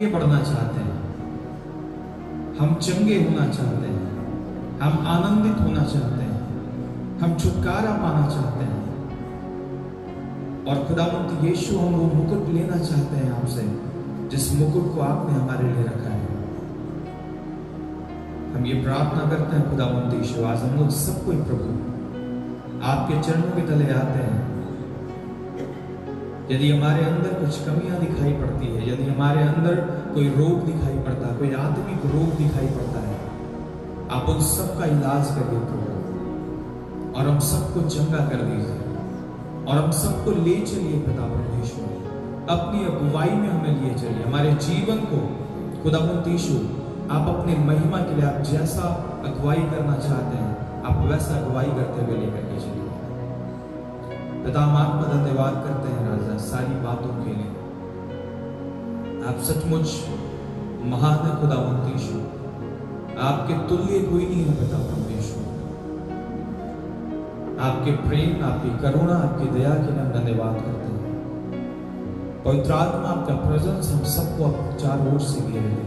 आगे बढ़ना चाहते हैं, हम चंगे होना चाहते हैं, हम आनंदित होना चाहते हैं, हम छुटकारा पाना चाहते हैं। और खुदावंत यीशु, हम वो मुकुट लेना चाहते हैं आपसे, जिस मुकुट को आपने हमारे लिए रखा है। हम ये प्रार्थना करते हैं खुदावंत यीशु, आज हम लोग सब कोई प्रभु आपके चरणों के तले आते हैं। यदि हमारे अंदर कुछ कमियां दिखाई पड़ती है, यदि हमारे अंदर कोई रोग दिखाई पड़ता है, कोई आत्मिक रोग दिखाई पड़ता है, आप उन सब का इलाज करिए प्रभु, और हम सबको चंगा कर दीजिए, और हम सबको ले चलिए पिता परमेश्वर, अपनी अगुवाई में हमें लिए चलिए। हमारे जीवन को खुदावंत यीशु, आप अपनी महिमा के लिए आप जैसा अगुवाई करना चाहते हैं, आप वैसा अगुवाई करते हुए लेकर के चलिए। पिता, हम आपका धन्यवाद करते हैं राजा सारी बातों के लिए। आप सचमुच महान है खुदावंत यीशु, आपके तुल्य कोई नहीं है पिता परमेश्वर। आपके प्रेम, आपकी करुणा, आपकी दया के लिए हम धन्यवाद करते हैं। पवित्र आत्मा, आपका प्रेजेंस हम सबको चारों ओर से दिए रहे।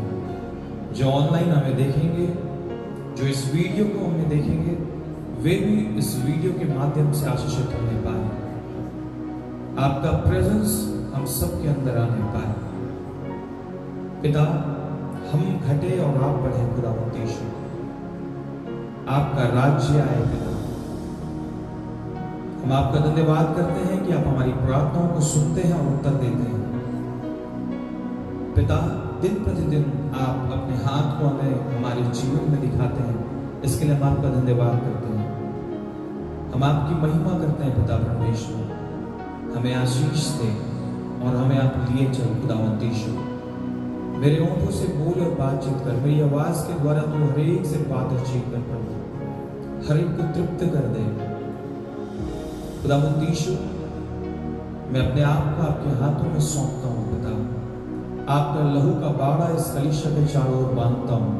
जो ऑनलाइन हमें देखेंगे, जो इस वीडियो को हमें देखेंगे, वे भी इस वीडियो के माध्यम से आशीषित होने पाए। आपका प्रेजेंस हम सबके अंदर आने पाए। पिता, हम घटे और आप बढ़े खुदावंत यीशु, आपका राज्य आए पिता। हम आपका धन्यवाद करते हैं कि आप हमारी प्रार्थनाओं को सुनते हैं और उत्तर देते हैं। पिता, दिन प्रतिदिन आप अपने हाथ को हमें हमारे जीवन में दिखाते हैं, इसके लिए हम आपका धन्यवाद करते हैं। हम आपकी महिमा करते हैं पिता परमेश्वर, हमें आशीष दे और हमें आप लिए चल खुदावंत यीशु। मेरे होठों से बोल और बातचीत कर, मेरी आवाज के द्वारा तू हर एक से बातचीत कर प्रभु, हर एक को तृप्त कर दे खुदावंत यीशु। मैं अपने आप को आपके हाथों में सौंपता हूँ पिता, आपका लहू का बाड़ा इस कलीसिया के चारों ओर बांधता हूँ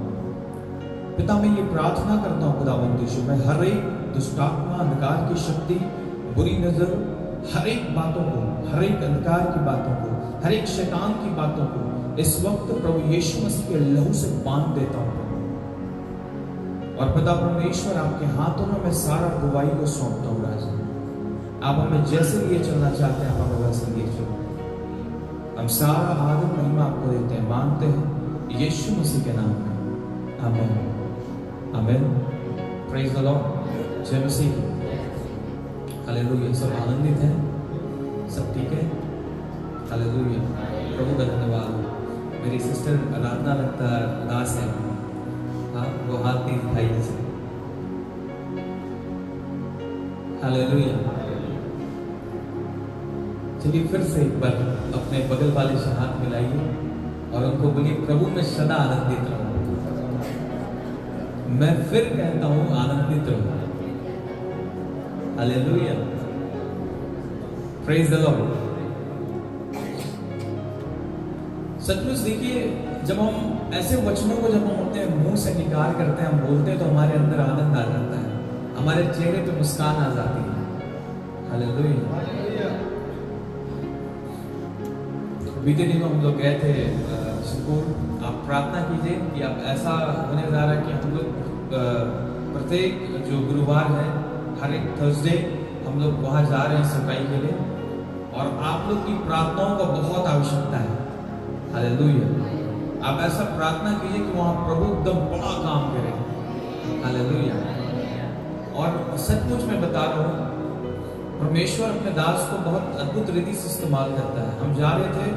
पिता। मैं ये प्रार्थना करता हूँ खुदावंत यीशु, मैं हर एक दुष्टात्मा, अंधकार की शक्ति, बुरी नजर, हर एक बातों को, हर एक अंधकार की बातों को, हर एक शैतान की बातों को इस वक्त प्रभु यीशु मसीह के लहू से बांध देता हूं। और पिता परमेश्वर, आपके हाथों में मैं सारा गवाही को सौंपता हूं राजा। आप हमें जैसे लिए चलना चाहते हैं, आप हमें वैसे लिए चलो। हम सारा आदर महिमा आपको देते हैं, मानते हैं यीशु मसीह के नाम में, आमीन आमीन। Praise the Lord. जय मसीह। हालेलुया। सब आनंदित हैं, सब ठीक है। हालेलुया, प्रभु का धन्यवाद। मेरी सिस्टर आराधना लगता उदास है, हाँ, वो हाथ नहीं दिखाई जैसे। हालेलुया। चलिए फिर से एक बार अपने बगल वाले से हाथ मिलाइए और उनको बोलिए, प्रभु में सदा आनंदित रहूं। मैं फिर कहता हूं, आनंदित रहूं। हालेलुया। Praise the Lord. सचमुच देखिए, जब हम ऐसे वचनों को जब हम अपने मुंह से निकाल करते हैं, हम बोलते हैं, तो हमारे अंदर आनंद आ जाता है, हमारे चेहरे पे मुस्कान आ जाती है। हालेलुया। बीते दिनों हम लोग गए थे स्कूल। आप प्रार्थना कीजिए कि आप ऐसा होने जा रहा है कि हम लोग प्रत्येक जो गुरुवार है, हर एक थर्सडे हम लोग वहाँ जा रहे हैं सफाई के लिए, और आप लोग की प्रार्थनाओं का बहुत आवश्यकता है। हालेलुया। आप ऐसा प्रार्थना कीजिए कि वहाँ प्रभु एकदम बड़ा काम करे। हालेलुया। और सचमुच मैं बता रहा हूँ, परमेश्वर अपने दास को बहुत अद्भुत रीति से इस्तेमाल करता है। हम जा रहे थे,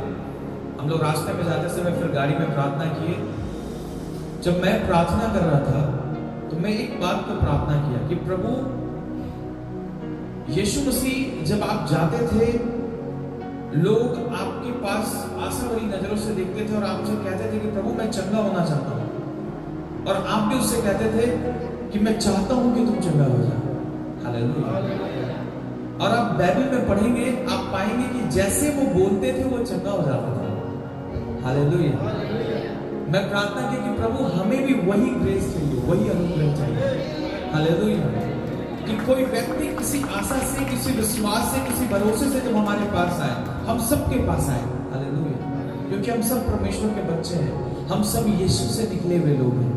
हम लोग रास्ते में जाते समय फिर गाड़ी में प्रार्थना किए। जब मैं प्रार्थना कर रहा था, तो मैं एक बात को प्रार्थना किया कि प्रभु यीशु मसीह, जब आप जाते थे, लोग आपके पास आशा भरी नजरों से देखते थे और आपसे कहते थे कि प्रभु मैं चंगा होना चाहता हूं, और आप भी उससे कहते थे कि मैं चाहता हूं कि तुम चंगा हो जाओ। हालेलुया। और आप बाइबल में पढ़ेंगे, आप पाएंगे कि जैसे वो बोलते थे वो चंगा हो जाता था। हालेलुया। मैं प्रार्थना की कि प्रभु हमें भी वही ग्रेस चाहिए, वही अनुग्रह चाहिए। हालेलुया। कि कोई व्यक्ति किसी आशा से, किसी विश्वास से, किसी भरोसे से जब हमारे पास आए, हम सबके पास आए। हालेलुया। क्योंकि हम सब परमेश्वर के बच्चे हैं, हम सब यीशु से निकले हुए लोग हैं,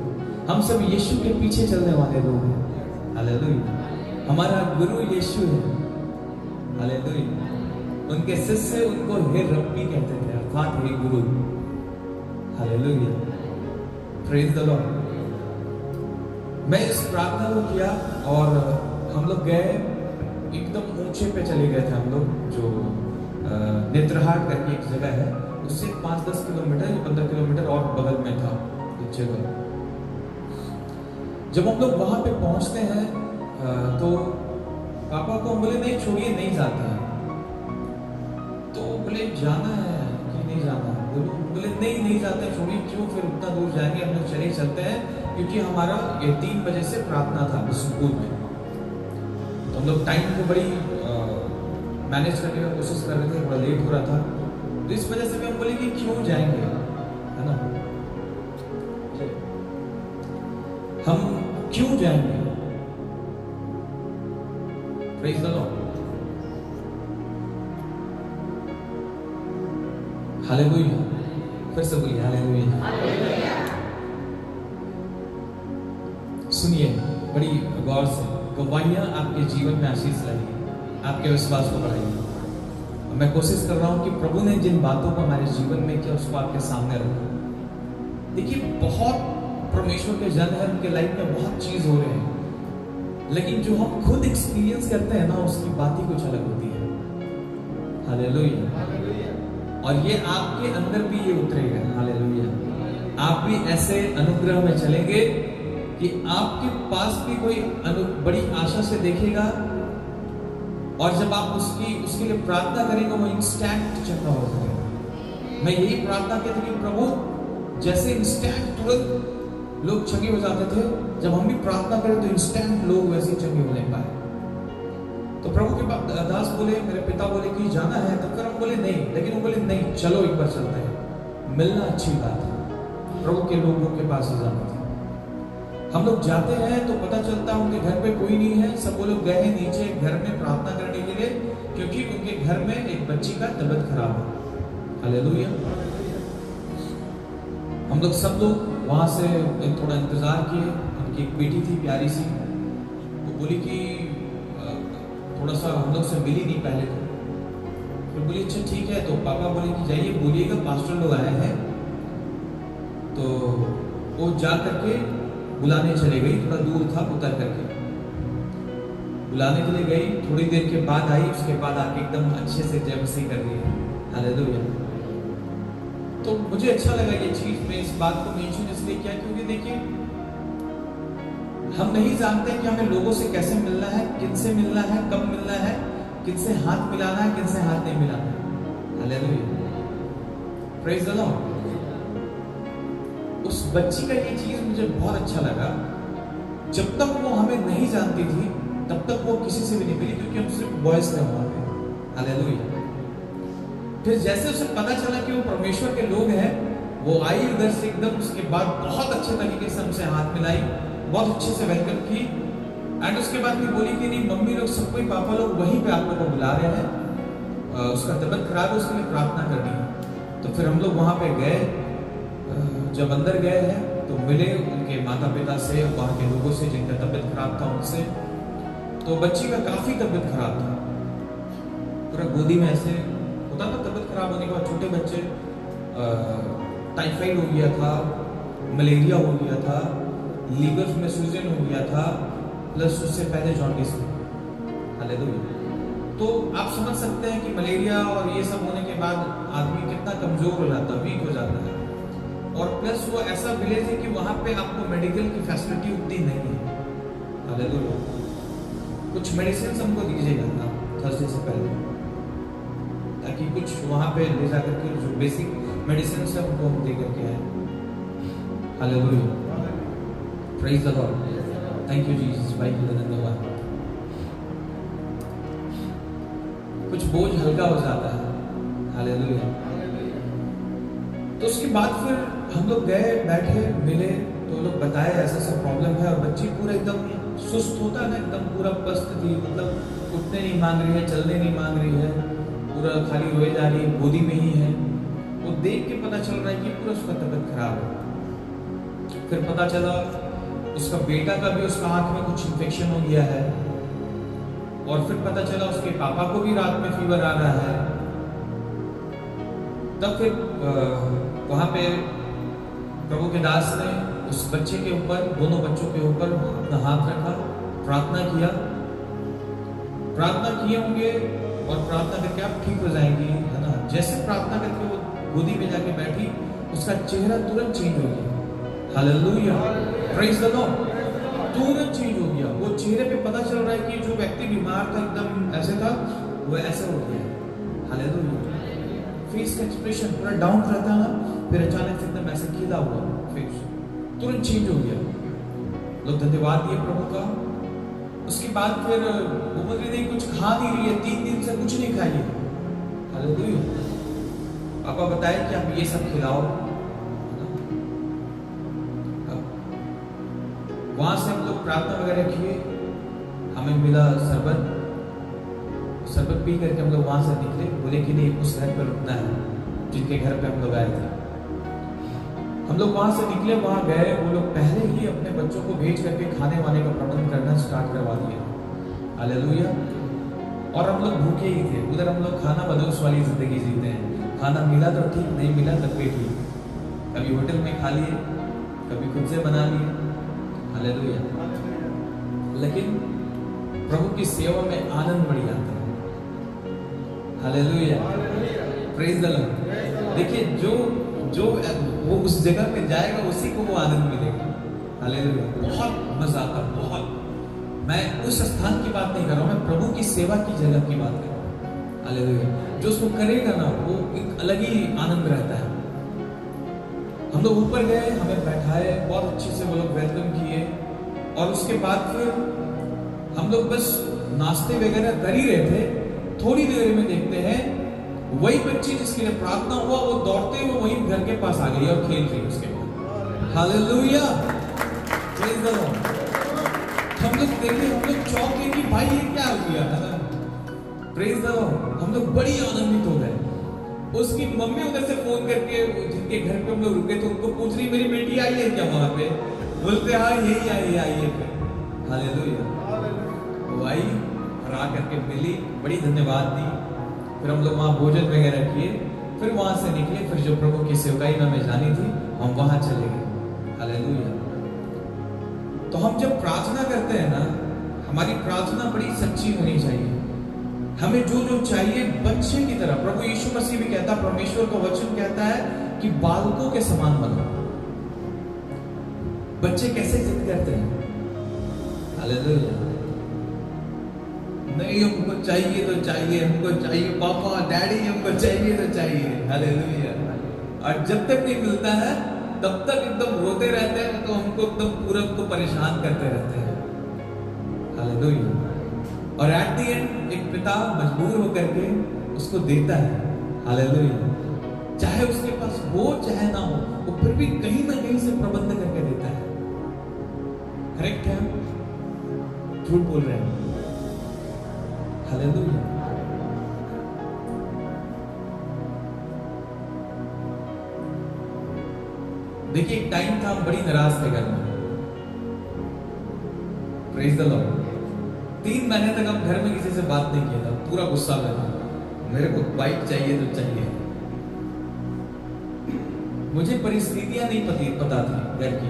हम सब यीशु के पीछे चलने वाले लोग हैं। हालेलुया। हमारा गुरु यीशु है। हालेलुया। उनके शिष्य उनको हे रब्बी कहते थे, अर्थात हे गुरु। हालेलुया। Praise the Lord. मैं इस प्रार्थना को किया और हम लोग गए, एकदम ऊंचे पे चले गए थे हम लोग, जो नेत्रहाट करके एक जगह है, उससे 5-10 किलोमीटर या 15 किलोमीटर और बगल में था एक जगह। जब हम लोग वहां पे पहुंचते हैं तो पापा को बोले नहीं छोड़िए, नहीं जाते हैं। तो बोले जाना है कि नहीं जाना, बोले नहीं जाते, छोड़िए, क्यों फिर उतना दूर जाएंगे, हम लोग चले चलते हैं, क्योंकि हमारा ये 3 बजे से प्रार्थना था स्कूल में। तो हम लोग टाइम को बड़ी मैनेज करने की कोशिश कर रहे थे, बड़ा लेट हो रहा था, तो इस वजह से भी हम बोले कि क्यों जाएंगे, है ना, हम क्यों जाएंगे। Praise the Lord. हालेलुया। फिर से बोलिए हालेलुया। सुनिए बड़ी गौर से, गवाहियां आपके जीवन में आशीष लाएगी, आपके विश्वास को बढ़ाएगी। मैं कोशिश कर रहा हूं कि प्रभु ने जिन बातों को हमारे जीवन में किया उसको आपके सामने रखा। देखिए बहुत परमेश्वर के जन है, उनके लाइफ में बहुत चीज हो रहे हैं, लेकिन जो हम खुद एक्सपीरियंस करते हैं ना, उसकी बात ही कुछ अलग होती है। हालेलुया। और ये आपके अंदर भी ये उतरेगा। हालेलुया। आप भी ऐसे अनुग्रह में चलेंगे कि आपके पास भी कोई बड़ी आशा से देखेगा, और जब आप उसके लिए प्रार्थना करेंगे वो इंस्टेंट चंगा हो जाएगा। मैं यही प्रार्थना करती कि प्रभु जैसे इंस्टेंट तुरंत लोग चंगे हो जाते थे, जब हम भी प्रार्थना करें तो इंस्टेंट लोग वैसे चंगे हो नहीं पाए। तो प्रभु के दास बोले, मेरे पिता बोले कि जाना है, तब फिर हम बोले नहीं, लेकिन वो बोले नहीं चलो एक बार चलते हैं, मिलना अच्छी बात है, प्रभु के लोगों के पास ही जाना था। हम लोग जाते हैं तो पता चलता है उनके घर पे कोई नहीं है, सब वो लोग गए हैं नीचे घर में प्रार्थना करने के लिए, क्योंकि उनके घर में एक बच्ची का तबीयत खराब है। हालेलुया। हम लोग सब लोग वहां से थोड़ा इंतजार किए, उनकी एक बेटी थी प्यारी सी, वो बोली कि थोड़ा सा हम लोग से मिली नहीं पहले, तो फिर बोली अच्छा ठीक है। तो पापा बोले कि जाइए बोलिएगा पास्टर लोग आए हैं। तो वो जा करके बुलाने चले गई, थोड़ा दूर था, उतर करके बुलाने के लिए गई, थोड़ी देर के बाद आई, उसके बाद आके एकदम अच्छे से जयमसी कर रही है। हालेलुया। तो मुझे अच्छा लगा ये चीज, मैं इस बात को मेंशन इसलिए किया क्योंकि देखिए हम नहीं जानते कि हमें लोगों से कैसे मिलना है, किन से मिलना है, कब मिलना है, किन से हाथ मिलाना है, किन से हाथ नहीं मिलाना है। हालेलुया। Praise the Lord. उस बच्ची का ये चीज मुझे बहुत अच्छा लगा, जब तक वो हमें नहीं जानती थी तब तक वो किसी से भी नहीं मिली, क्योंकि हम सिर्फ बॉयज थे वहां पे। हालेलुया। फिर जैसे उसे पता चला कि वो परमेश्वर के लोग हैं, वो आई उधर से एकदम, उसके बाद बहुत अच्छे तरीके से हमसे हाथ मिलाई, बहुत अच्छे से वेलकम की, एंड उसके बाद भी बोली कि नहीं मम्मी लोग सब कोई पापा लोग वहीं पे आप लोगों को बुला रहे हैं, उसका तबीयत खराब है, उसके लिए प्रार्थना करनी है। तो फिर हम लोग वहां पे गए, जब अंदर गए हैं तो मिले उनके माता पिता से, वहाँ के लोगों से जिनका तबीयत खराब था उनसे। तो बच्ची का काफी तबीयत खराब था, पूरा गोदी में ऐसे होता था तबीयत खराब होने के बाद, छोटे बच्चे, टाइफाइड हो गया था, मलेरिया हो गया था, लीवर में सूजन हो गया था, प्लस उससे पहले जॉन्डिस। हालेलुया। तो आप समझ सकते हैं कि मलेरिया और ये सब होने के बाद आदमी कितना कमजोर हो जाता है, वीक हो जाता है। और प्लस वो ऐसा विलेज है कि वहां पे आपको मेडिकल की फैसिलिटी उतनी नहीं है। हालेलुया। कुछ मेडिसिन हमको दीजिएगा आप थर्सडे से पहले, ताकि कुछ वहां पे ले जाकर के जो बेसिक मेडिसिन है उनको हम दे करके आए। Hallelujah. Praise the Lord. Thank you Jesus. भाई धन्यवाद। कुछ बोझ हल्का हो जाता है। हालेलुया। तो उसके बाद फिर हम लोग गए, बैठे, मिले, तो लोग बताए ऐसा सब प्रॉब्लम है, और बच्ची पूरा एकदम सुस्त होता है ना, एकदम पूरा पस्त थी, मतलब उठने नहीं मांग रही है, चलने नहीं मांग रही है, पूरा खाली रोए जा रही है, गोदी में ही है। वो देख के पता चल रहा है कि पूरा उसका तबीयत खराब है। फिर पता चला उसका बेटा का भी उसका आंख में कुछ इन्फेक्शन हो गया है, और फिर पता चला उसके पापा को भी रात में फीवर आ रहा है। तब फिर वहां पे प्रभु के दास ने उस बच्चे के ऊपर, दोनों बच्चों के ऊपर अपना हाथ रखा, प्रार्थना किया। प्रार्थना किए होंगे और प्रार्थना करके आप ठीक हो जाएंगी, है ना। जैसे प्रार्थना करके वो गोदी में जाके बैठी, उसका चेहरा तुरंत चेंज हो गया। Hallelujah, praise the Lord. तुरंत चेंज हो गया। वो चेहरे पे पता चल रहा है कि जो व्यक्ति बीमार था एकदम ऐसे था, वो ऐसा हो गया। हालेलुया। फेस का एक्सप्रेशन पूरा डाउन रहता है ना, फिर अचानक से एकदम ऐसे खिला हुआ फेस तुरंत चेंज हो गया। लोग धन्यवाद दिए प्रभु का। उसके बाद फिर वो बोल रही नहीं, कुछ खा नहीं रही है, 3 दिन से कुछ नहीं खाई है। हालेलुया। पापा बताए कि आप ये सब खिलाओ। वहां से हम लोग प्रार्थना वगैरह किए, हमें मिला शरबत पी करके हम लोग वहां से निकले। बोले कि नहीं, उस घर पर रुकना है जिनके घर पे हम लोग आए थे। हम लोग वहां से निकले, वहां गए। वो लोग पहले ही अपने बच्चों को भेज करके खाने वाने का प्रबंध करना स्टार्ट करवा दिया। हालेलुया। और हम लोग भूखे ही थे। उधर हम लोग खाना बदोश वाली जिंदगी जीते हैं। खाना मिला तो ठीक, नहीं मिला तब भी ठीक। कभी होटल में खा लिए, कभी खुद से बना लिए। हालेलुया। लेकिन प्रभु की सेवा में आनंद बढ़ जाता है। Hallelujah, praise the Lord. देखिए, जो वो उस जगह पे जाएगा उसी को वो आनंद मिलेगा। हालेलुया। बहुत मजा आता है, बहुत। मैं उस स्थान की बात नहीं कर रहा हूं, मैं प्रभु की सेवा की जगह की बात कर रहा हूं। हालेलुया। जो उसको करेगा ना, वो एक अलग ही आनंद रहता है। हम लोग ऊपर गए, हमें बैठाए, बहुत अच्छे से वो लोग वेलकम किए। और उसके बाद फिर हम लोग बस नाश्ते वगैरह कर ही रहे थे। थोड़ी देर में देखते हैं वही बच्ची जिसके लिए प्रार्थना हुआ, वो दौड़ते हुए वहीं घर के पास आ गई और खेल रही उसके बाद। Hallelujah, praise the Lord. हम लोग देखे, हम लोग चौंके कि भाई ये क्या हो गया, है ना। Praise the Lord. हम लोग बड़ी आनंदित हो गए। उसकी मम्मी उधर से फोन करके, जिनके घर पे हम लोग रुके थे, उनको पूछ रही, मेरी बेटी आई है क्या वहां पे? बोलते हाँ यही आई है। हालेलुया। वो आई, आ करके मिली, बड़ी धन्यवाद दी। फिर हम लोग वहां भोजन वगैरह किए, फिर वहां से निकले। फिर जो प्रभु की सेवकाई में हमें जानी थी, हम वहां चले गए। हालेलुया। तो हम जब प्रार्थना करते हैं ना, हमारी प्रार्थना बड़ी सच्ची होनी चाहिए। हमें जो जो चाहिए बच्चे की तरह, प्रभु यीशु मसीह भी कहता, परमेश्वर का वचन कहता है कि बालकों के समान बनो। बच्चे कैसे जिद करते हैं? हालेलुया। नहीं, हमको चाहिए तो चाहिए, हमको चाहिए पापा, डैडी, हमको चाहिए तो चाहिए। हालेलुया। और जब तक नहीं मिलता है तब तक एकदम रोते रहते हैं, तो हमको एकदम पूरा को परेशान करते रहते हैं। हालेलुया। और एट द एंड एक पिता मजबूर होकर के उसको देता है। हालेलुया। चाहे उसके पास हो चाहे ना हो, वो फिर भी कहीं ना कहीं से प्रबंध करके देता है। करेक्ट है? झूठ बोल रहे हैं? हालेलुया। देखिए, एक टाइम था, हम बड़ी नाराज थे घर में। Praise the Lord. 3 महीने तक हम घर में किसी से बात नहीं किया था। पूरा गुस्सा में था, मेरे को बाइक चाहिए तो चाहिए। मुझे परिस्थितियां नहीं पता थी घर की।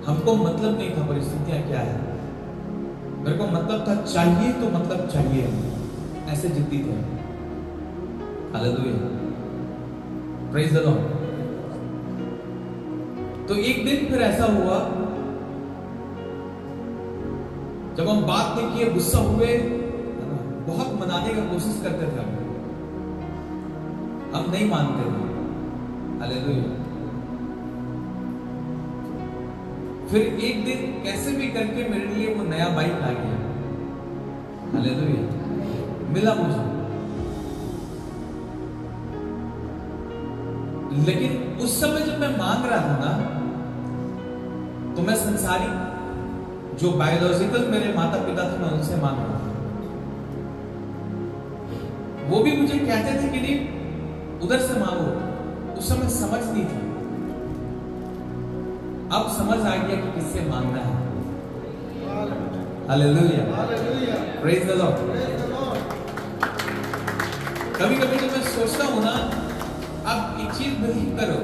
हमको मतलब नहीं था परिस्थितियां क्या है। मेरे को मतलब था चाहिए तो मतलब चाहिए, ऐसे जिद्दी थे। Hallelujah, praise the Lord. तो एक दिन फिर ऐसा हुआ, जब हम बात नहीं किए, गुस्सा हुए, बहुत मनाने की कोशिश करते थे, हम नहीं मानते थे। हालेलुया। फिर एक दिन कैसे भी करके मेरे लिए वो नया बाइक आ गया। हालेलुया, मिला मुझे। लेकिन उस समय जब मैं मांग रहा था ना, तो मैं संसारी जो बायोलॉजिकल मेरे माता पिता थे, मैं उनसे मांग रहा था। वो भी मुझे कहते थे कि नहीं, उधर से मांगो। उस समय समझ नहीं थी, अब समझ आ गया कि किससे मांगना है। Hallelujah, praise the Lord. कभी कभी जब मैं सोचता हूं ना, अब एक चीज बिलीव करो,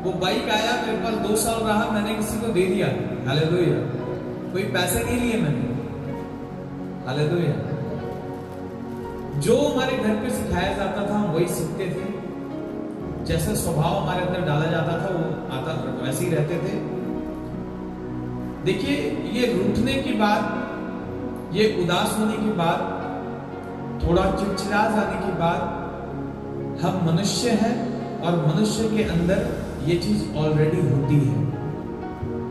वो बाइक आया मेरे पास 2 साल रहा, मैंने किसी को दे दिया। हालेलुया, कोई पैसे नहीं लिए मैंने। हालेलुया, जो हमारे घर पे सिखाया जाता था हम वही सीखते थे, जैसा स्वभाव हमारे अंदर डाला जाता था वो आता वैसे ही रहते थे। देखिए, ये रूठने की बात, ये उदास होने की बात, थोड़ा चिड़चिड़ा जाने की बात, हम मनुष्य हैं और मनुष्य के अंदर ये चीज ऑलरेडी होती है।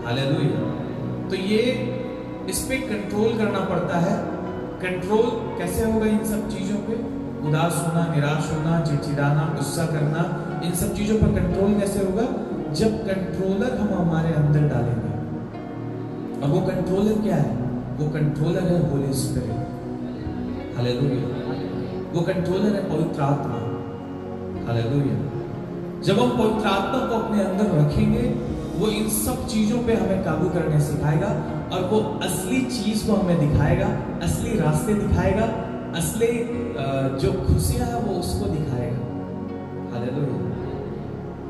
हालेलुया, तो ये इस पे कंट्रोल करना पड़ता है। कंट्रोल कैसे होगा इन सब चीजों पे? उदास होना, निराश होना, चिड़चिड़ाना, गुस्सा करना, इन सब चीजों पर कंट्रोल कैसे होगा? जब कंट्रोलर हम हमारे अंदर डालेंगे। और वो कंट्रोलर क्या है? वो कंट्रोलर है होली स्पिरिट। हालेलुया, वो कंट्रोलर है पवित्र आत्मा। हालेलुया, जब हम पवित्र आत्मा को अपने अंदर रखेंगे, वो इन सब चीजों पे हमें काबू करने सिखाएगा और वो असली चीज को हमें दिखाएगा, असली रास्ते दिखाएगा, असली जो खुशियां है वो उसको दिखाएगा। हालेलुया,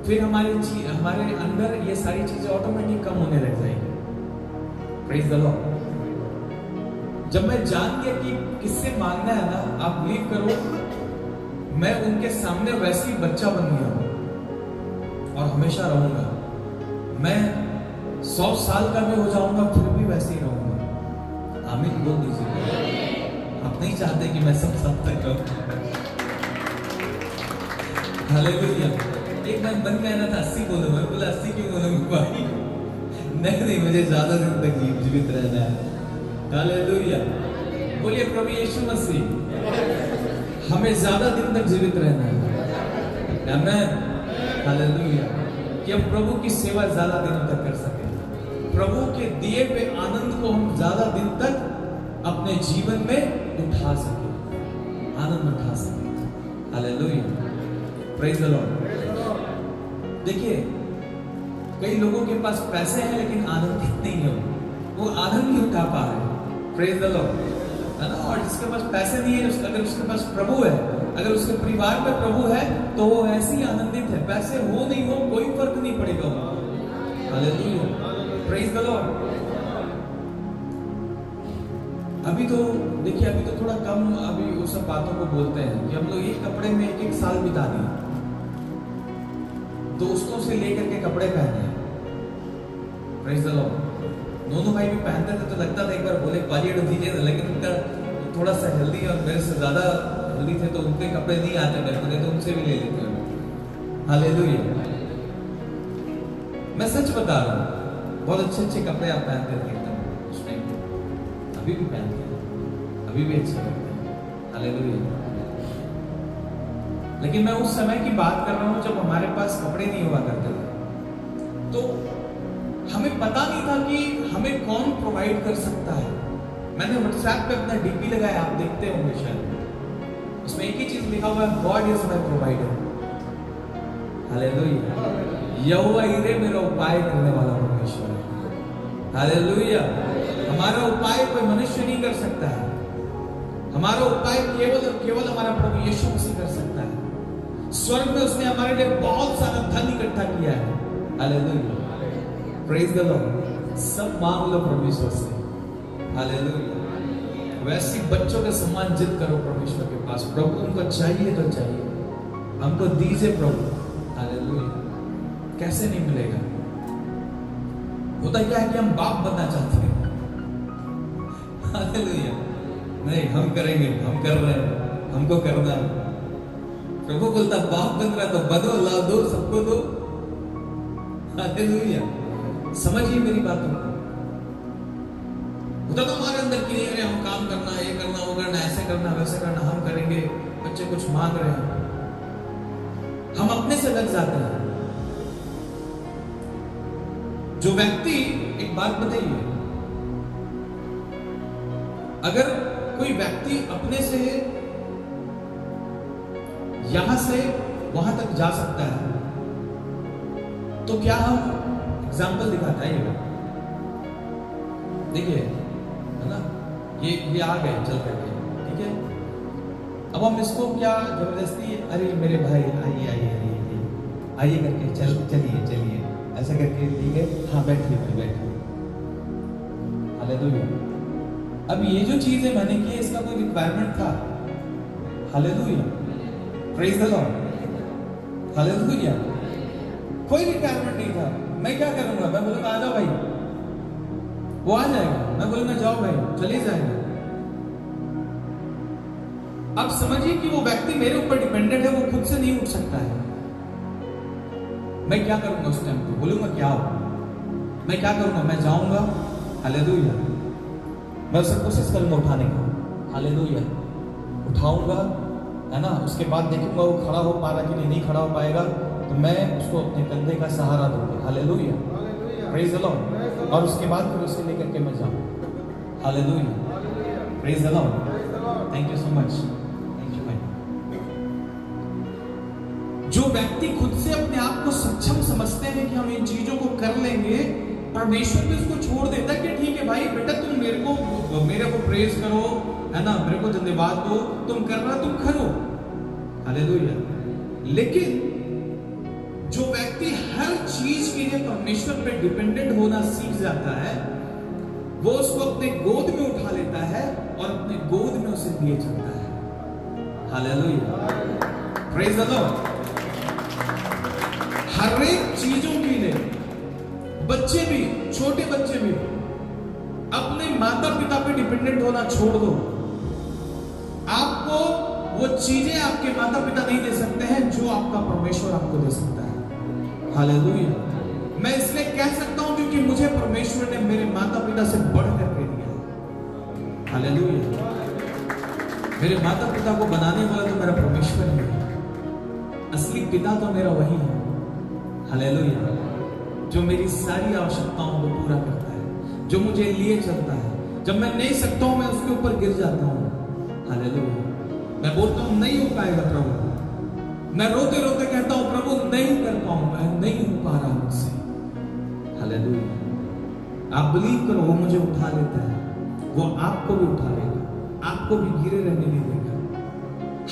फिर हमारे अंदर ये सारी चीजें ऑटोमेटिक कम होने लग जाएंगी। Praise the Lord. जब मैं जान गया कि किससे मांगना है ना, आप बिलीव करो, मैं उनके सामने वैसे ही बच्चा बन गया हूं और हमेशा रहूंगा। मैं 100 साल का भी हो जाऊंगा फिर भी वैसे ही रहूंगा। आमीन बोल दीजिए। आप नहीं चाहते कि मैं सब तक रहूं। हालेलुया, एक मैं बन गया ना था 80 बोलूं, मैं बोला 80 क्यों बोलूंगा भाई? नहीं, मुझे ज्यादा दिन तक जीवित रहना है। हालेलुया, बोलिए प्रभु यीशु मसीह, हमें ज्यादा दिन तक जीवित रहना है। आमीन, हालेलुया, कि हम प्रभु की सेवा ज्यादा दिनों तक कर सके, प्रभु के दिए हुए आनंद को हम ज्यादा दिन तक अपने जीवन में उठा सके, आनंद उठा सके। Hallelujah, praise the Lord. देखिए, कई लोगों के पास पैसे हैं लेकिन आनंदित नहीं है, वो आनंद नहीं उठा पा रहे। प्रेज द लॉर्ड, है ना? और जिसके पास पैसे नहीं है, अगर उसके पास प्रभु है, अगर उसके परिवार में प्रभु है, तो वो ऐसे ही आनंदित है। पैसे हो नहीं हो कोई फर्क नहीं पड़ेगा। Hallelujah, praise the Lord. अभी तो देखिए, अभी तो थोड़ा कम अभी वो सब बातों को बोलते हैं कि हम लोग एक कपड़े में एक साल बिता दिए, दोस्तों से लेकर के कपड़े पहने। Praise the Lord. दोनों भाई भी पहनते थे तो लगता था एक बार बोले क्वालिटी दीजिए, लेकिन उनका थोड़ा सा हेल्दी और मेरे से ज्यादा हेल्दी थे तो उनके कपड़े नहीं आते मेरे को, नहीं तो उनसे भी ले लेते हैं। हालेलुया, मैं सच बता रहा हूँ, बहुत अच्छे अच्छे कपड़े आप पहनते थे एकदम उस टाइम पे, अभी भी पहनते हैं, अभी भी अच्छे लगते हैं। हालेलुया, लेकिन मैं उस समय की बात कर रहा हूँ जब हमारे पास कपड़े नहीं हुआ करते थे, तो हमें पता नहीं था कि हमें कौन प्रोवाइड कर सकता है। मैंने व्हाट्सएप पे अपना डीपी लगाया, आप देखते होंगे शायद, उसमें एक ही चीज लिखा हुआ है, God is my provider. Hallelujah, यहोवा यीरे मेरा उपाय करने वाला परमेश्वर है। हालेलुया, हमारा उपाय कोई मनुष्य नहीं कर सकता है, हमारा उपाय केवल और केवल हमारा प्रभु यीशु मसीह कर सकता है। स्वर्ग में उसने हमारे लिए बहुत सारा धन इकट्ठा किया है। Hallelujah, praise the Lord. सब मांग लो परमेश्वर से। हालेलुया, वैसे बच्चों के समान जिद करो परमेश्वर के पास, प्रभु उनको चाहिए तो चाहिए, हमको दीजिए प्रभु। हालेलुया, कैसे नहीं मिलेगा? होता क्या है कि हम बाप बनना चाहते हैं। हालेलुया, नहीं हम करेंगे, हम कर रहे हैं, हमको करना है। प्रभु बोलता बाप बन रहा तो बनो, ला दो, सबको दो। हालेलुया, समझिए मेरी बातों को। होता तो हमारे अंदर कि नहीं, अरे हम काम करना, ये करना, वो करना, ऐसे करना, वैसे करना, हम करेंगे। बच्चे कुछ मांग रहे हैं, हम अपने से लग जाते हैं। जो व्यक्ति, एक बात बताइए, अगर कोई व्यक्ति अपने से यहां से वहां तक जा सकता है, तो क्या हम एग्जाम्पल दिखाता है ये? देखिए, है ना, ये आ गए चल करके, ठीक है। अब हम इसको क्या जबरदस्ती, अरे मेरे भाई आइए आइए आइए आइए करके चलिए चलिए ऐसा करके, ठीक है, हाँ बैठिए भाई बैठिए, हालेलुया। अब ये जो चीज है मैंने की, इसका कोई रिक्वायरमेंट था? Hallelujah, praise the Lord, hallelujah. कोई रिक्वायरमेंट नहीं था। मैं क्या करूंगा? मैं बोलूंगा आ जाओ भाई, वो आ जाएगा। मैं बोलूंगा जाओ भाई, चले जाएगा। अब समझिए कि वो व्यक्ति मेरे ऊपर डिपेंडेंट है, वो खुद से नहीं उठ सकता है। मैं क्या करूंगा उस टाइम पे? बोलूंगा क्या हो? मैं क्या करूंगा? मैं जाऊंगा, हालेलुया, मैं उसे कोशिश करूंगा उठाने का, हालेलुया, उठाऊंगा, है ना। उसके बाद देखूंगा वो खड़ा हो पा रहा कि नहीं खड़ा हो पाएगा, तो मैं उसको अपने कंधे का सहारा दूंगा, हालेलुया, प्रेज द लॉर्ड। और उसके बाद फिर उसे लेकर के मैं जाऊं, hallelujah, praise the Lord. Thank you so much, thank you भाई। जो व्यक्ति खुद से अपने आप को सक्षम समझते हैं कि हम इन चीजों को कर लेंगे, परमेश्वर भी उसको छोड़ देता है कि ठीक है भाई बेटा, तुम मेरे को प्रेज करो, है ना, मेरे को धन्यवाद दो, तुम कर रहा, तुम करो, हालेलुया। लेकिन जो व्यक्ति हर चीज के लिए परमेश्वर पे डिपेंडेंट होना सीख जाता है, वो उसको अपने गोद में उठा लेता है और अपने गोद में उसे लिए चलता है, हालेलुया, प्रेज द लॉर्ड। हर एक चीजों के लिए बच्चे भी, छोटे बच्चे भी अपने माता पिता पे डिपेंडेंट होना छोड़ दो। आपको वो चीजें आपके माता पिता नहीं दे सकते हैं जो आपका परमेश्वर आपको दे सकता है, हालेलुया। मैं इसलिए कह सकता हूं क्योंकि मुझे परमेश्वर ने मेरे माता पिता से बढ़ करके दिया, हालेलुया। मेरे माता पिता को बनाने वाला तो मेरा परमेश्वर ही है, असली पिता तो मेरा वही है, हालेलुया, जो मेरी सारी आवश्यकताओं को पूरा करता है, जो मुझे लिए चलता है। जब मैं नहीं सकता हूं, मैं उसके ऊपर गिर जाता हूं, हालेलुया। मैं बोलता हूं नहीं हो पाएगा प्रभु, मैं रोते रोते कहता हूं प्रभु नहीं कर पाऊंगा, नहीं हो पा रहा मुझसे, हालेलुया। आप बिलीव करो, वो मुझे उठा लेता है, वो आपको भी उठा लेगा, आपको भी गिरे रहने नहीं देगा।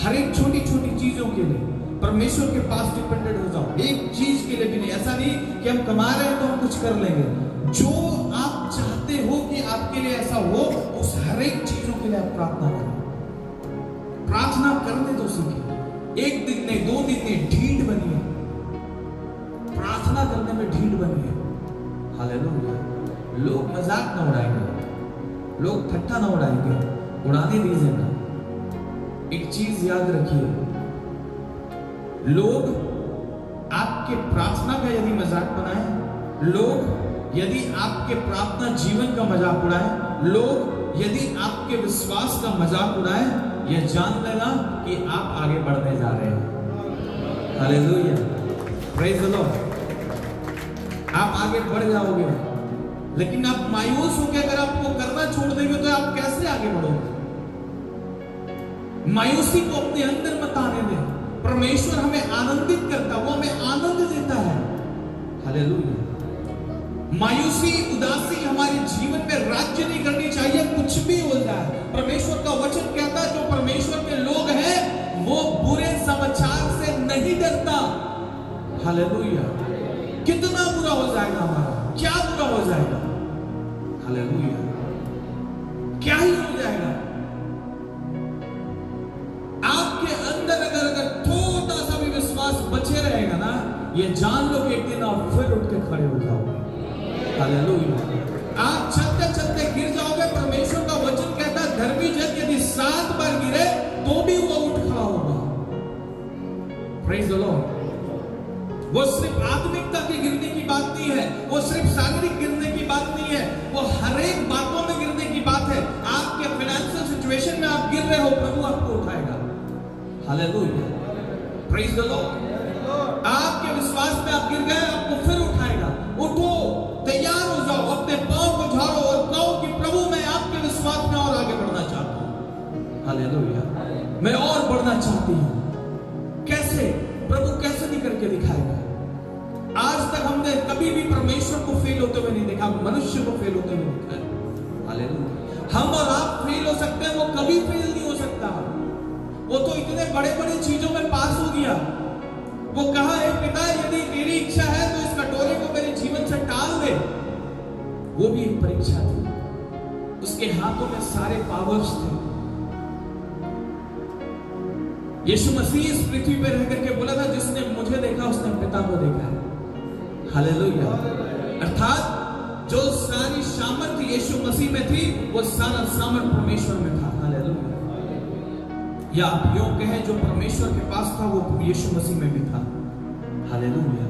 हर एक छोटी छोटी चीजों के लिए परमेश्वर के पास डिपेंडेंट हो जाओ, एक चीज के लिए भी नहीं। ऐसा नहीं कि हम कमा रहे हैं तो हम कुछ कर लेंगे। जो आप चाहते हो कि आपके लिए ऐसा हो, उस हर एक चीजों के लिए आप प्रार्थना करें। प्रार्थना करने तो सीखिए, एक दिन नहीं, 2 दिन नहीं, ढीठ बनिए, प्रार्थना करने में ढीठ बनिए, हालेलुया। लोग मजाक ना उड़ाएंगे, लोग ठट्ठा ना उड़ाएंगे, उड़ाने दीजिए ना। एक चीज याद रखिए, लोग आपके प्रार्थना का यदि मजाक बनाए, लोग यदि आपके प्रार्थना जीवन का मजाक उड़ाए, लोग यदि आपके विश्वास का मजाक उड़ाए, यह जान लेना कि आप आगे बढ़ने जा रहे हैं, हालेलुया, प्रेज द लॉर्ड। आप आगे बढ़ जाओगे, लेकिन आप मायूस होकर अगर आपको करना छोड़ देंगे तो आप कैसे आगे बढ़ोगे? मायूसी को अपने अंदर मत आने दें। परमेश्वर हमें आनंदित करता है, वो हमें आनंद देता है, हालेलुया। मायूसी, उदासी हमारे जीवन में राज्य नहीं करनी चाहिए, कुछ भी हो जाए। परमेश्वर का वचन कहता है जो परमेश्वर के लोग हैं वो बुरे समाचार से नहीं डरता, हालेलुया। कितना बुरा हो जाएगा हमारा, क्या बुरा हो जाएगा, हालेलुया, क्या ही हो जाएगा। आपके अंदर अगर थोड़ा सा भी विश्वास बचे रहेगा ना, ये जान लो कि एक दिन आप फिर उठ के खड़े हो जाओगे, हालेलुया। आप चलते चलते गिर जाओगे, परमेश्वर का वचन कहता है धर्मी जन यदि 7 बार गिरे तो भी वो उठ खड़ा होगा, प्रेज द लॉर्ड। वो सिर्फ आत्मिकता के गिरने की बात नहीं है, वो सिर्फ शारीरिक गिरने की बात नहीं है, वो हर एक बातों में गिरने की बात है। आपके फाइनेंशियल सिचुएशन में आप गिर रहे हो, प्रभु आपको उठाएगा, हालेलुया, प्रेज द लॉर्ड। आपके विश्वास में आप गिर गए, आपको फिर उठाएगा। उठो, तैयार हो जाओ, अपने पांव को झाड़ो और कहो कि प्रभु मैं आपके विश्वास में और आगे बढ़ना चाहता हूं, हालेलुया, मैं और बढ़ना चाहती हूं। कैसे? प्रभु कभी भी परमेश्वर को फेल होते हुए नहीं देखा, मनुष्य को फेल होते हुए देखा है। हालेलुया। हम और आप फेल हो सकते हैं, वो कभी फेल नहीं हो सकता। वो तो इतने बड़े बड़े चीजों में पास हो गया। वो कहा, हे पिता, यदि तेरी इच्छा है तो इस कटोरे को मेरे जीवन से टाल दे। वो भी एक परीक्षा थी। उसके हाथों में सारे पावर्स थे। यीशु मसीह इस पृथ्वी पर रह करके बोला था, जिसने मुझे देखा उसने पिता को देखा है। हालेलुया। अर्थात जो सारी सामर्थ यीशु मसीह में थी, वो सारा सामर्थ परमेश्वर में था। हालेलुया। या आप यूं कहें, जो परमेश्वर के पास था वो यीशु मसीह में भी था। हालेलुया।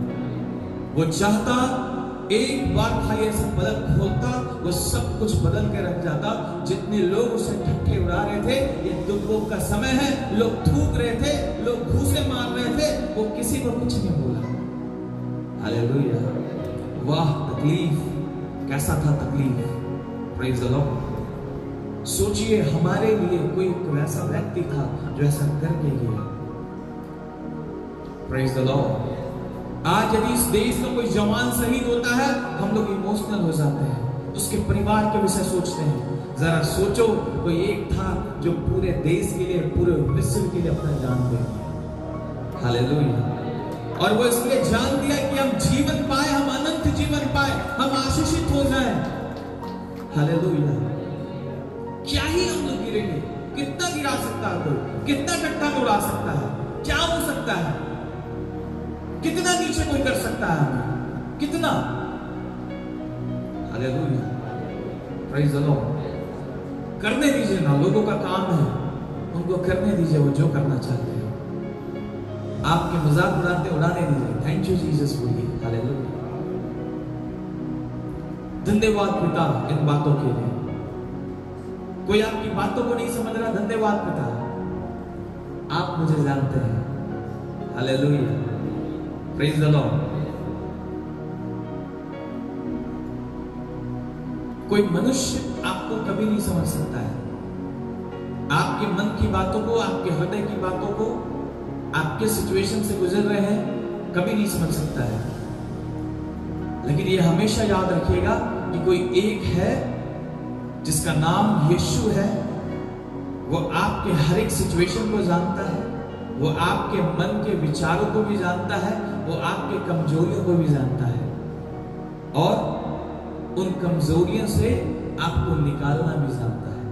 वो चाहता एक बार खाली ऐसा पलक खोलता, वो सब कुछ बदल के रख जाता। जितने लोग उसे ठट्ठे उड़ा रहे थे, ये दुखों का समय है, लोग थूक रहे थे, लोग घूंसे मार रहे थे, वो किसी को कुछ नहीं बोला। हालेलुया। वाह, तकलीफ, कैसा था तकलीफ। Praise the Lord. सोचिए, हमारे लिए कोई ऐसा व्यक्ति था जो ऐसा करके गया। Praise the Lord. आज यदि इस देश का कोई जवान शहीद होता है, हम लोग इमोशनल हो जाते हैं, उसके परिवार के विषय सोचते हैं। जरा सोचो, कोई एक था जो पूरे देश के लिए, पूरे विश्व के लिए अपना जान दे दिया। हालेलुया। और वो इसलिए जान दिया कि हम जीवन पाए, हम अनंत जीवन पाए, हम आशीषित हो जाए। हालेलुया। क्या ही हम लोग गिरेंगे? कितना गिरा सकता है कोई? कितना गट्टा में उड़ा सकता है? क्या हो सकता है? कितना नीचे कोई कर सकता है हमें? कितना? हालेलुया। Praise the Lord. करने दीजिए ना, लोगों का काम है, उनको करने दीजिए वो जो करना चाहते हैं। आपके मजाक उड़ाने दीजिए। थैंक यू जीसस बोलिए। हालेलुया। धन्यवाद पिता इन बातों के लिए। कोई आपकी बातों को नहीं समझ रहा, धन्यवाद पिता, आप मुझे जानते हैं। हालेलुया। Praise the Lord. कोई मनुष्य आपको कभी नहीं समझ सकता है। आपके मन की बातों को, आपके हृदय की बातों को, आपके सिचुएशन से गुजर रहे हैं, कभी नहीं समझ सकता है। लेकिन ये हमेशा याद रखिएगा कि कोई एक है जिसका नाम यीशु है। वो आपके हर एक सिचुएशन को जानता है, वो आपके मन के विचारों को भी जानता है, वो आपके कमजोरियों को भी जानता है, और उन कमजोरियों से आपको निकालना भी जानता है।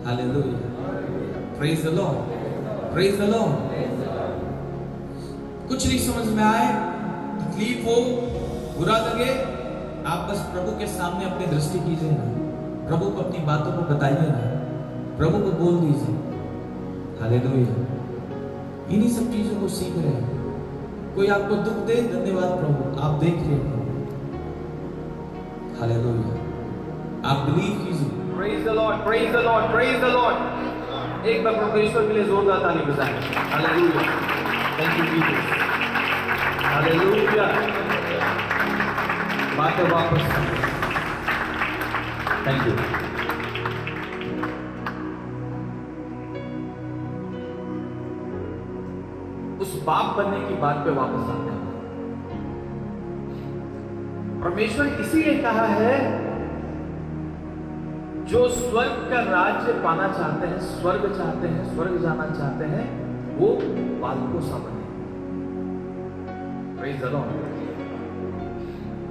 Hallelujah. Praise the Lord. Praise the Lord. कुछ नहीं समझ में आए, तकलीफ हो, बुरा लगे, आप बस प्रभु के सामने अपनी दृष्टि कीजिए ना, प्रभु को अपनी बातों को बताइए ना, प्रभु को बोल दीजिए। हालेलुया। इन्हीं सब चीजों को सीख रहे हैं। कोई आपको दुख दे, धन्यवाद प्रभु, आप देख रहे हैं। हालेलुया। आप बिलीव कीजिए। Praise the Lord, praise the Lord, praise the Lord. एक बार परमेश्वर के लिए जोरदार ताली बजाएं। Hallelujah. Thank you Jesus. Hallelujah. बातें वापस। Thank you. उस बाप बनने की बात पे वापस आते हैं। परमेश्वर इसीलिए कहा है, जो स्वर्ग का राज्य पाना चाहते हैं, स्वर्ग चाहते हैं, स्वर्ग जाना चाहते हैं, वो बालकों सा बने। Praise the Lord.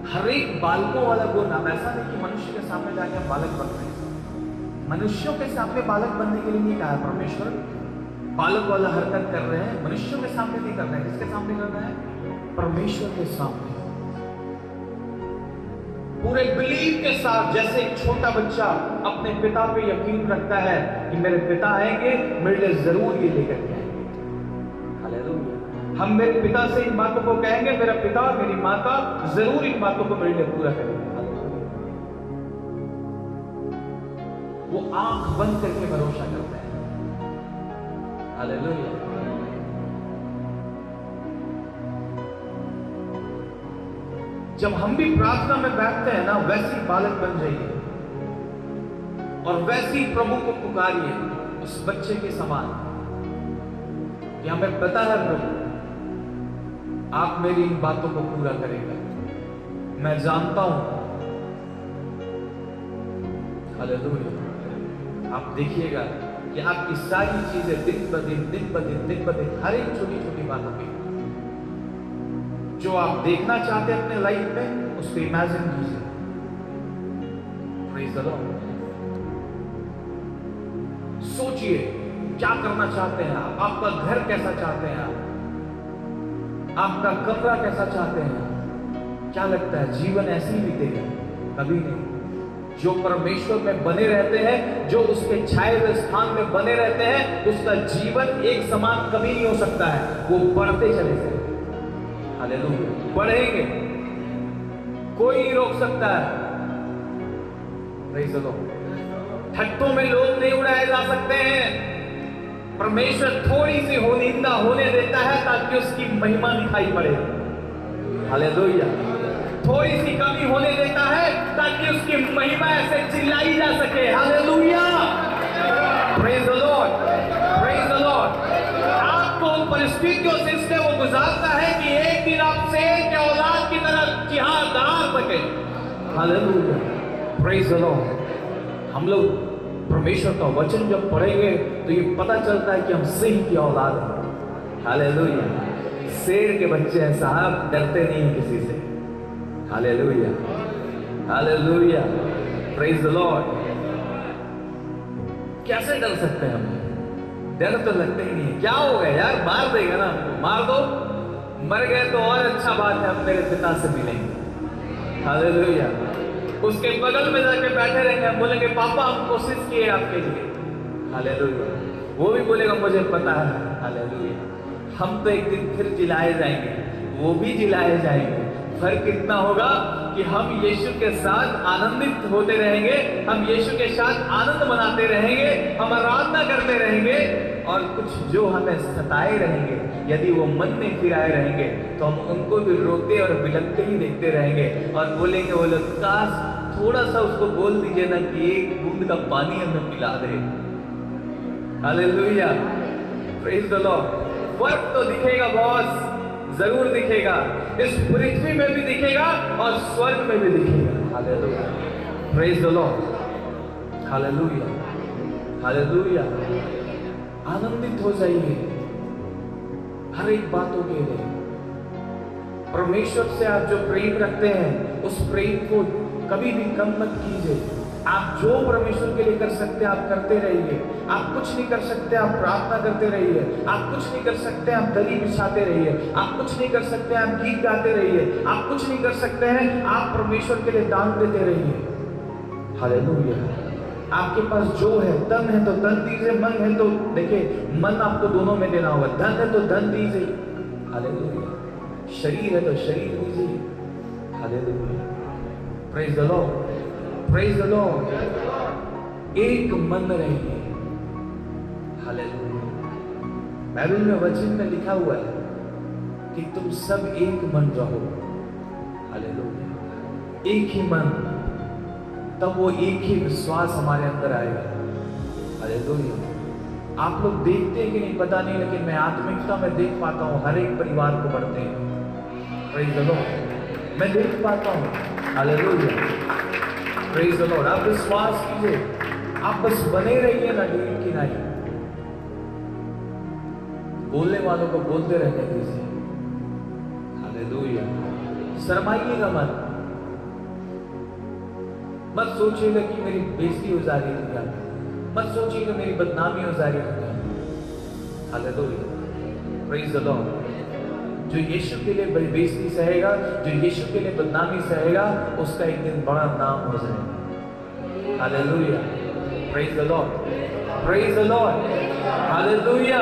हर एक बालकों वाला गुण, अब ऐसा नहीं कि मनुष्य के सामने जाके हम बालक बन रहे हैं। मनुष्यों के सामने बालक बनने के लिए नहीं कहा परमेश्वर। बालक वाला हरकत कर रहे हैं, मनुष्यों के सामने नहीं कर रहे हैं। किसके सामने कर रहे हैं? परमेश्वर के सामने। पूरे बिलीव के साथ, जैसे एक छोटा बच्चा अपने पिता पे यकीन रखता है कि मेरे पिता आएंगे, मेरे लिए जरूर ये लेकर के आएंगे। हालेलुया। हम मेरे पिता से इन बातों को कहेंगे, मेरा पिता, मेरी माता जरूर इन बातों को मेरे लिए पूरा करेंगे। वो आंख बंद करके भरोसा करता है। हालेलुया। जब हम भी प्रार्थना में बैठते हैं ना, वैसे ही बालक बन जाइए और वैसे ही प्रभु को पुकारिए उस बच्चे के समान कि हमें पता है प्रभु, आप मेरी इन बातों को पूरा करेगा। मैं जानता हूं, हालेलुया, आप देखिएगा कि आपकी सारी चीजें दिन ब दिन हर एक छोटी छोटी बातों पे जो आप देखना चाहते हैं अपने लाइफ में, उसको इमेजिन कीजिए। Praise the Lord. सोचिए क्या करना चाहते हैं आप, आपका घर कैसा चाहते हैं आप, आपका कमरा कैसा चाहते हैं। क्या लगता है जीवन ऐसे ही बीतेगा? कभी नहीं। जो परमेश्वर में बने रहते हैं, जो उसके छाए हुए स्थान में बने रहते हैं, उसका जीवन एक समान कभी नहीं हो सकता है। वो बढ़ते चले जाए, हालेलुया, बढ़ेंगे, कोई नहीं रोक सकता है। Praise the Lord. ठट्टों में लोग नहीं उड़ाए जा सकते हैं। परमेश्वर थोड़ी सी होनिंदा होने देता है ताकि उसकी महिमा दिखाई पड़े, हालेलुया। थोड़ी सी कमी होने देता है ताकि उसकी महिमा ऐसे चिल्लाई जा सके, hallelujah. Praise the Lord, praise the Lord. आपको उन परिस्थितियों से इसलिए वो गुजारता है कि एक दिन आप शेर के औलाद की तरह जिहाद दहाड़ सके, हालेलुया। Praise the Lord. हम लोग परमेश्वर का वचन जब पढ़ेंगे तो ये पता चलता है कि हम सिंह की औलाद हैं, हालेलुया। शेर के बच्चे हैं साहब, डरते नहीं हैं किसी से, hallelujah, hallelujah. Praise the Lord. कैसे डर सकते हैं हम? डर तो लगते ही नहीं। क्या हो गया यार, मार देगा ना, मार दो, मर गए तो और अच्छा बात है, हम मेरे पिता से मिलेंगे, हालेलुया। उसके बगल में जाके बैठे रहेंगे, हम बोलेंगे पापा हम कोशिश किए आपके लिए, हालेलुया। वो भी बोलेगा मुझे पता है, हालेलुया। हम तो एक दिन फिर जिलाए जाएंगे, वो भी जिलाए जाएंगे। फर्क इतना होगा कि हम यीशु के साथ आनंदित होते रहेंगे, हम यीशु के साथ आनंद मनाते रहेंगे, हम आराधना करते रहेंगे, और कुछ जो हमें सताए रहेंगे, यदि वो मन में फिराए रहेंगे, तो हम उनको भी रोते और बिलखते ही देखते रहेंगे और बोलेंगे वो लोग काश थोड़ा सा उसको बोल दीजिए ना कि एक बूंद का पानी हमें पिला दे, हालेलुया। Praise the Lord. फर्क तो दिखेगा बॉस, जरूर दिखेगा, इस पृथ्वी में भी दिखेगा और स्वर्ग में भी दिखेगा, hallelujah. Praise the Lord, hallelujah, hallelujah. आनंदित हो जाइए हर एक बातों के लिए। परमेश्वर से आप जो प्रेम रखते हैं, उस प्रेम को कभी भी कम मत कीजिए। आप जो परमेश्वर के लिए कर सकते हैं आप करते रहिए। आप कुछ नहीं कर सकते, आप प्रार्थना करते रहिए। आप कुछ नहीं कर सकते, आप दरी बिछाते रहिए। आप कुछ नहीं कर सकते, आप गीत गाते रहिए। आप कुछ नहीं कर सकते हैं, आप परमेश्वर के लिए दान देते रहिए, हालेलुया। आपके पास जो है, तन है तो तन दीजिए, मन है तो देखिए मन आपको दोनों में देना होगा, धन है तो धन दीजिए, हालेलुया। शरीर है तो शरीर दीजिए, hallelujah. Praise the Lord, praise the Lord. एक मन रहिए, हालेलुया। बाइबल में वचन में लिखा हुआ है कि तुम सब एक मन रहो, हालेलुया। एक ही मन, तब वो एक ही विश्वास हमारे अंदर आएगा, हालेलुया। आप लोग देखते हैं कि नहीं पता नहीं, लेकिन मैं आत्मिकता में देख पाता हूँ हर एक परिवार को बढ़ते हैं, प्रेज़ द लॉर्ड। मैं देख पाता हूँ, हालेलुया। Praise the Lord. आप विश्वास कीजिए, आप बस बने रहिए ना लीड की नहीं, बोलने वालों को बोलते रहने दीजिए, हालेलुया। शर्माइएगा मत, मत सोचिएगा कि मेरी बेइज्जती हो जा रही है दुनिया में, मत सोचिएगा मेरी बदनामी हो जा रही है दुनिया में, हालेलुया। Praise the Lord. जो यीशु के लिए बेइज्जती सहेगा, जो यीशु के लिए बदनामी सहेगा, उसका एक दिन बड़ा नाम हो जाएगा, hallelujah. Praise the Lord, praise the Lord, hallelujah.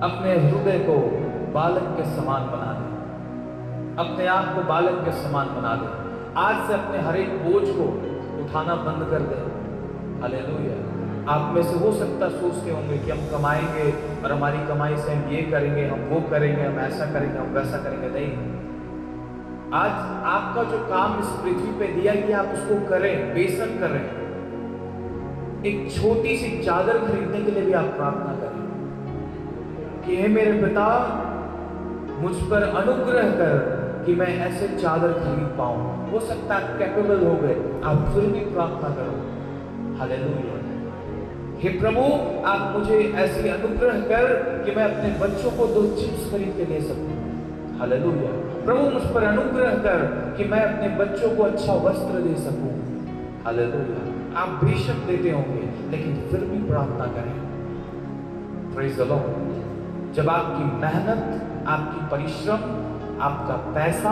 अपने हृदय को बालक के समान बना दे, अपने आप को बालक के समान बना दे। आज से अपने हर एक बोझ को उठाना बंद कर दे, हालेलुया। आप में से हो सकता सोचते होंगे कि हम कमाएंगे और हमारी कमाई से हम ये करेंगे, हम वो करेंगे, हम ऐसा करेंगे, हम वैसा करेंगे। नहीं, आज आपका जो काम इस पृथ्वी पे दिया गया आप उसको करें, बेशक करें। एक छोटी सी चादर खरीदने के लिए भी आप प्रार्थना करें कि हे मेरे पिता, मुझ पर अनुग्रह कर कि मैं ऐसे चादर खरीद पाऊं। हो सकता है कैपेबल हो गए, आप फिर भी प्रार्थना करो। हालेलुया। हे प्रभु, आप मुझे ऐसी अनुग्रह कर कि मैं अपने बच्चों को 2 चिप्स खरीद के दे सकूं। हालेलुया। प्रभु, मुझ पर अनुग्रह कर कि मैं अपने बच्चों को अच्छा वस्त्र दे सकूं। हालेलुया। आप बेशक देते होंगे, लेकिन फिर भी प्रार्थना करें। Praise the Lord. जब आपकी मेहनत, आपकी परिश्रम, आपका पैसा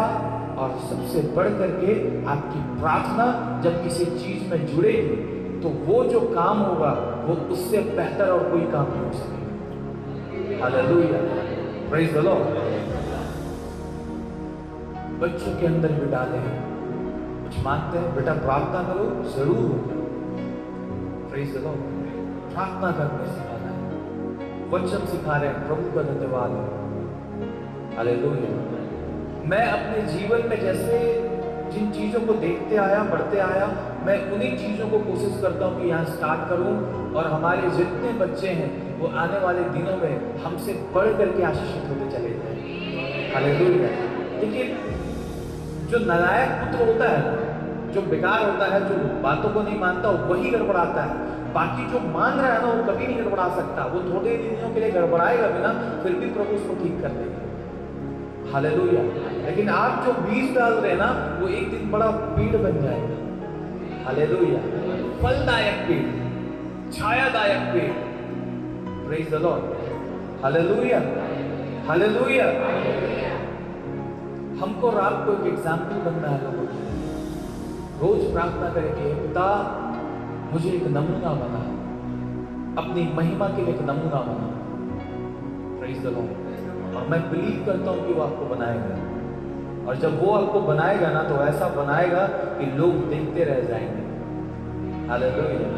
और सबसे बढ़ करके आपकी प्रार्थना जब किसी चीज में जुड़ेगी, तो वो जो काम होगा वो उससे बेहतर और कोई काम नहीं हो सकेगा। हालेलुया। Praise the Lord. बच्चों के अंदर भी डाले हैं, कुछ मांगते हैं, बेटा प्रार्थना करो, जरूर होगा। Praise the Lord. प्रार्थना करने सिखाना है, वचन सिखा रहे हैं, प्रभु का धन्यवाद है। हालेलुया। मैं अपने जीवन में जैसे जिन चीजों को देखते आया, बढ़ते आया, मैं उन्हीं चीजों को कोशिश करता हूं कि यहाँ स्टार्ट करूं, और हमारे जितने बच्चे हैं वो आने वाले दिनों में हमसे बढ़ करके आशीषित होते चले जाए। हालेलुया। लेकिन जो नालायक पुत्र होता है, जो बेकार होता है, जो बातों को नहीं मानता, वही गड़बड़ाता है। बाकी जो मान रहा है ना, वो कभी नहीं गड़बड़ा सकता। वो थोड़े दिनों के लिए गड़बड़ाएगा भी ना, फिर भी प्रभु उसको ठीक कर देगा। हालेलुया। लेकिन आप जो बीज डाल रहे हैं ना, वो एक दिन बड़ा पेड़ बन जाएगा। हालेलुया। फलदायक पेड़, छायादायक पेड़। Praise the Lord. Hallelujah. Hallelujah. हमको रात को एक एग्जाम्पल बनना है लोगों के लिए। रोज प्रार्थना करेंगे, पिता मुझे एक नमूना बना, अपनी महिमा के लिए एक नमूना बना। Praise the Lord. और मैं बिलीव करता हूं कि वो आपको बनाएगा, और जब वो आपको बनाएगा ना, तो ऐसा बनाएगा कि लोग देखते रह जाएंगे। हालेलुया।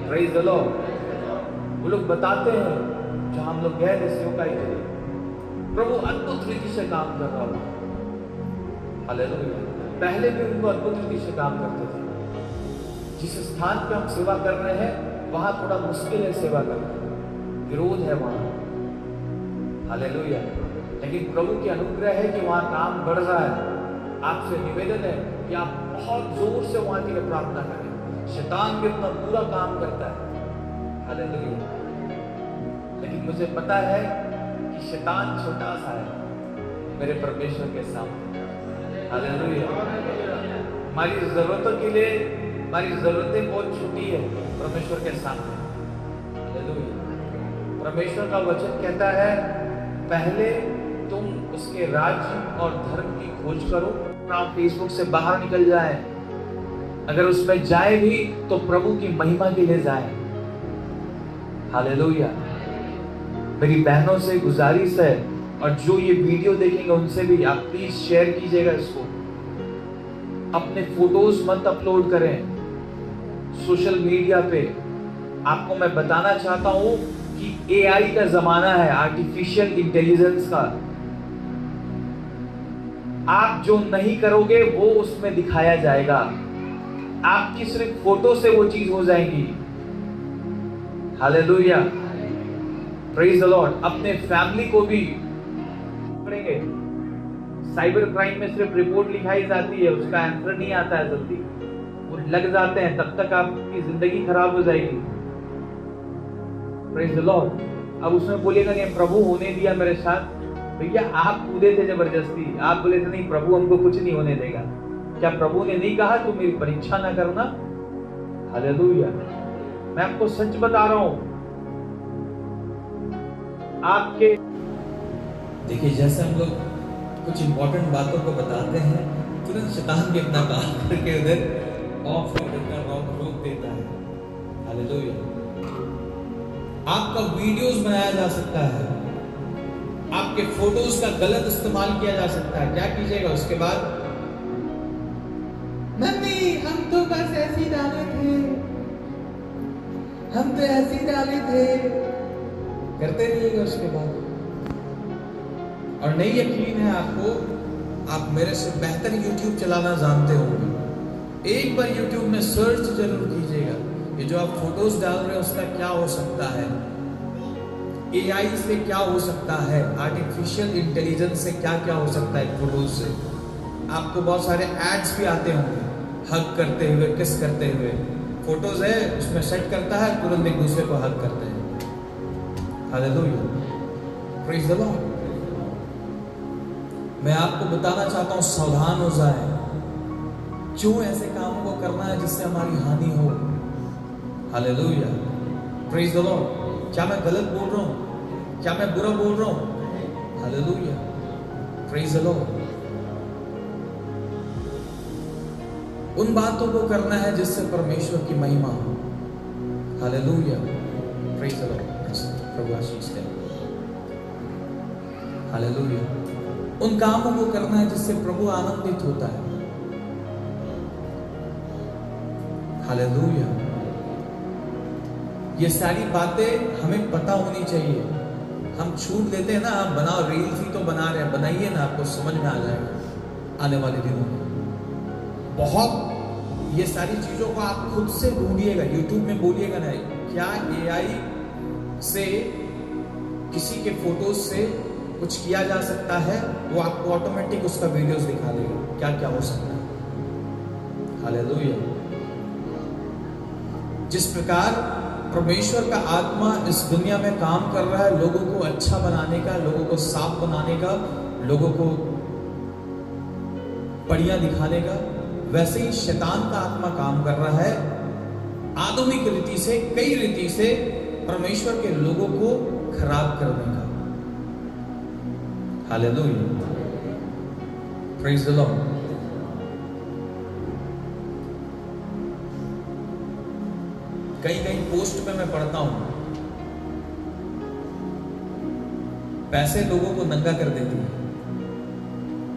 Praise the Lord. वो लोग बताते हैं, जहां हम लोग गए थे सेवकाई के लिए, प्रभु अद्भुत रीति से काम कर रहा था। हालेलुया। पहले भी उनको अद्भुत रीति से काम करते थे। जिस स्थान पे हम सेवा कर रहे हैं, वहां थोड़ा मुश्किल है सेवा करना, विरोध है वहां। हालेलुया। लेकिन प्रभु की अनुग्रह है कि वहां काम बढ़ रहा है। आपसे निवेदन है कि आप बहुत जोर से वहां के लिए प्रार्थना करें। शैतान भी अपना पूरा काम करता है। हालेलुया। लेकिन मुझे पता है कि शैतान छोटा सा है मेरे परमेश्वर के सामने। हालेलुया। हमारी जरूरतों के लिए हमारी जरूरतें बहुत छोटी है परमेश्वर के सामने। हालेलुया। परमेश्वर का वचन कहता है, पहले तुम उसके राज्य और धर्म की खोज करो। आप फेसबुक से बाहर निकल जाए, अगर उसमें जाए भी तो प्रभु की महिमा के लिए जाए। हालेलुया। मेरी बहनों से गुजारिश है, और जो ये वीडियो देखेंगे उनसे भी, आप प्लीज शेयर कीजिएगा इसको। अपने फोटोज मत अपलोड करें सोशल मीडिया पे। आपको मैं बताना चाहता हूं कि एआई का जमाना है, आर्टिफिशियल इंटेलिजेंस का। आप जो नहीं करोगे वो उसमें दिखाया जाएगा। आपकी सिर्फ फोटो से वो चीज हो जाएगी। हालेलुया। Praise the Lord. अपने फैमिली को भी करेंगे। साइबर क्राइम में सिर्फ रिपोर्ट लिखाई जाती है, उसका आंसर नहीं आता है जल्दी, वो लग जाते हैं, तब तक आपकी जिंदगी खराब हो जाएगी। Praise the Lord. अब उसमें बोलेगा कि प्रभु होने दिया मेरे साथ। भैया आप कूदे थे जबरदस्ती, आप बोले थे नहीं प्रभु हमको कुछ नहीं होने देगा। क्या प्रभु ने नहीं कहा तुम मेरी परीक्षा ना करना? हालेलुया। मैं आपको सच बता रहा हूं, आपके देखिए, जैसे हम लोग कुछ इंपॉर्टेंट बातों को बताते हैं, तुरंत शैतान भी अपना काम करके उधर ऑफ कर देता है, रोक देता है। हालेलुया। आपका वीडियोस बनाया जा सकता है, आपके फोटोज का गलत इस्तेमाल किया जा सकता है। क्या कीजिएगा उसके बाद? मम्मी हम तो बस ऐसे ही डाले थे, हम तो ऐसे ही डाले थे, करते रहिएगा उसके बाद। और नहीं यकीन है आपको, आप मेरे से बेहतर YouTube चलाना जानते होंगे। एक बार YouTube में सर्च जरूर कीजिएगा, ये जो आप फोटोज डाल रहे हैं उसका क्या हो सकता है। एआई से क्या हो सकता है, आर्टिफिशियल इंटेलिजेंस से क्या क्या हो सकता है फोटोज से। आपको बहुत सारे एड्स भी आते होंगे, हग करते हुए, किस करते हुए। फोटोज है, उसमें सेट करता है, तुरंत एक दूसरे को हग करते हैं। Hallelujah, praise the Lord. मैं आपको बताना चाहता हूं, सावधान हो जाए। क्यों ऐसे कामों को करना है जिससे हमारी हानि हो। Hallelujah, praise the Lord. क्या मैं गलत बोल रहा हूं? क्या मैं बुरा बोल रहा हूं? Hallelujah, praise the Lord. उन बातों को करना है जिससे परमेश्वर की महिमा हो। Hallelujah, praise the lord. Prabhu Ashish they. Hallelujah, उन कामों को करना है जिससे प्रभु आनंदित होता है। हालेलुया, ये सारी बातें हमें पता होनी चाहिए। हम छूट देते हैं ना, आप बनाओ, रील्स ही तो बना रहे हैं, बनाइए ना, आपको समझ में आ जाएगा आने वाले दिनों में। बहुत ये सारी चीजों को आप खुद से ढूंढिएगा, यूट्यूब में बोलिएगा ना, क्या एआई से किसी के फोटोज से कुछ किया जा सकता है, वो आपको ऑटोमेटिक उसका वीडियोस दिखा देगा क्या क्या हो सकता है। हालेलुया, जिस प्रकार परमेश्वर का आत्मा इस दुनिया में काम कर रहा है, लोगों को अच्छा बनाने का, लोगों को साफ बनाने का, लोगों को बढ़िया दिखाने का, वैसे ही शैतान का आत्मा काम कर रहा है आधुनिक रीति से, कई रीति से परमेश्वर के लोगों को खराब करने का। Hallelujah, praise the Lord. कई कई पोस्ट में मैं पढ़ता हूं, पैसे लोगों को नंगा कर देती है।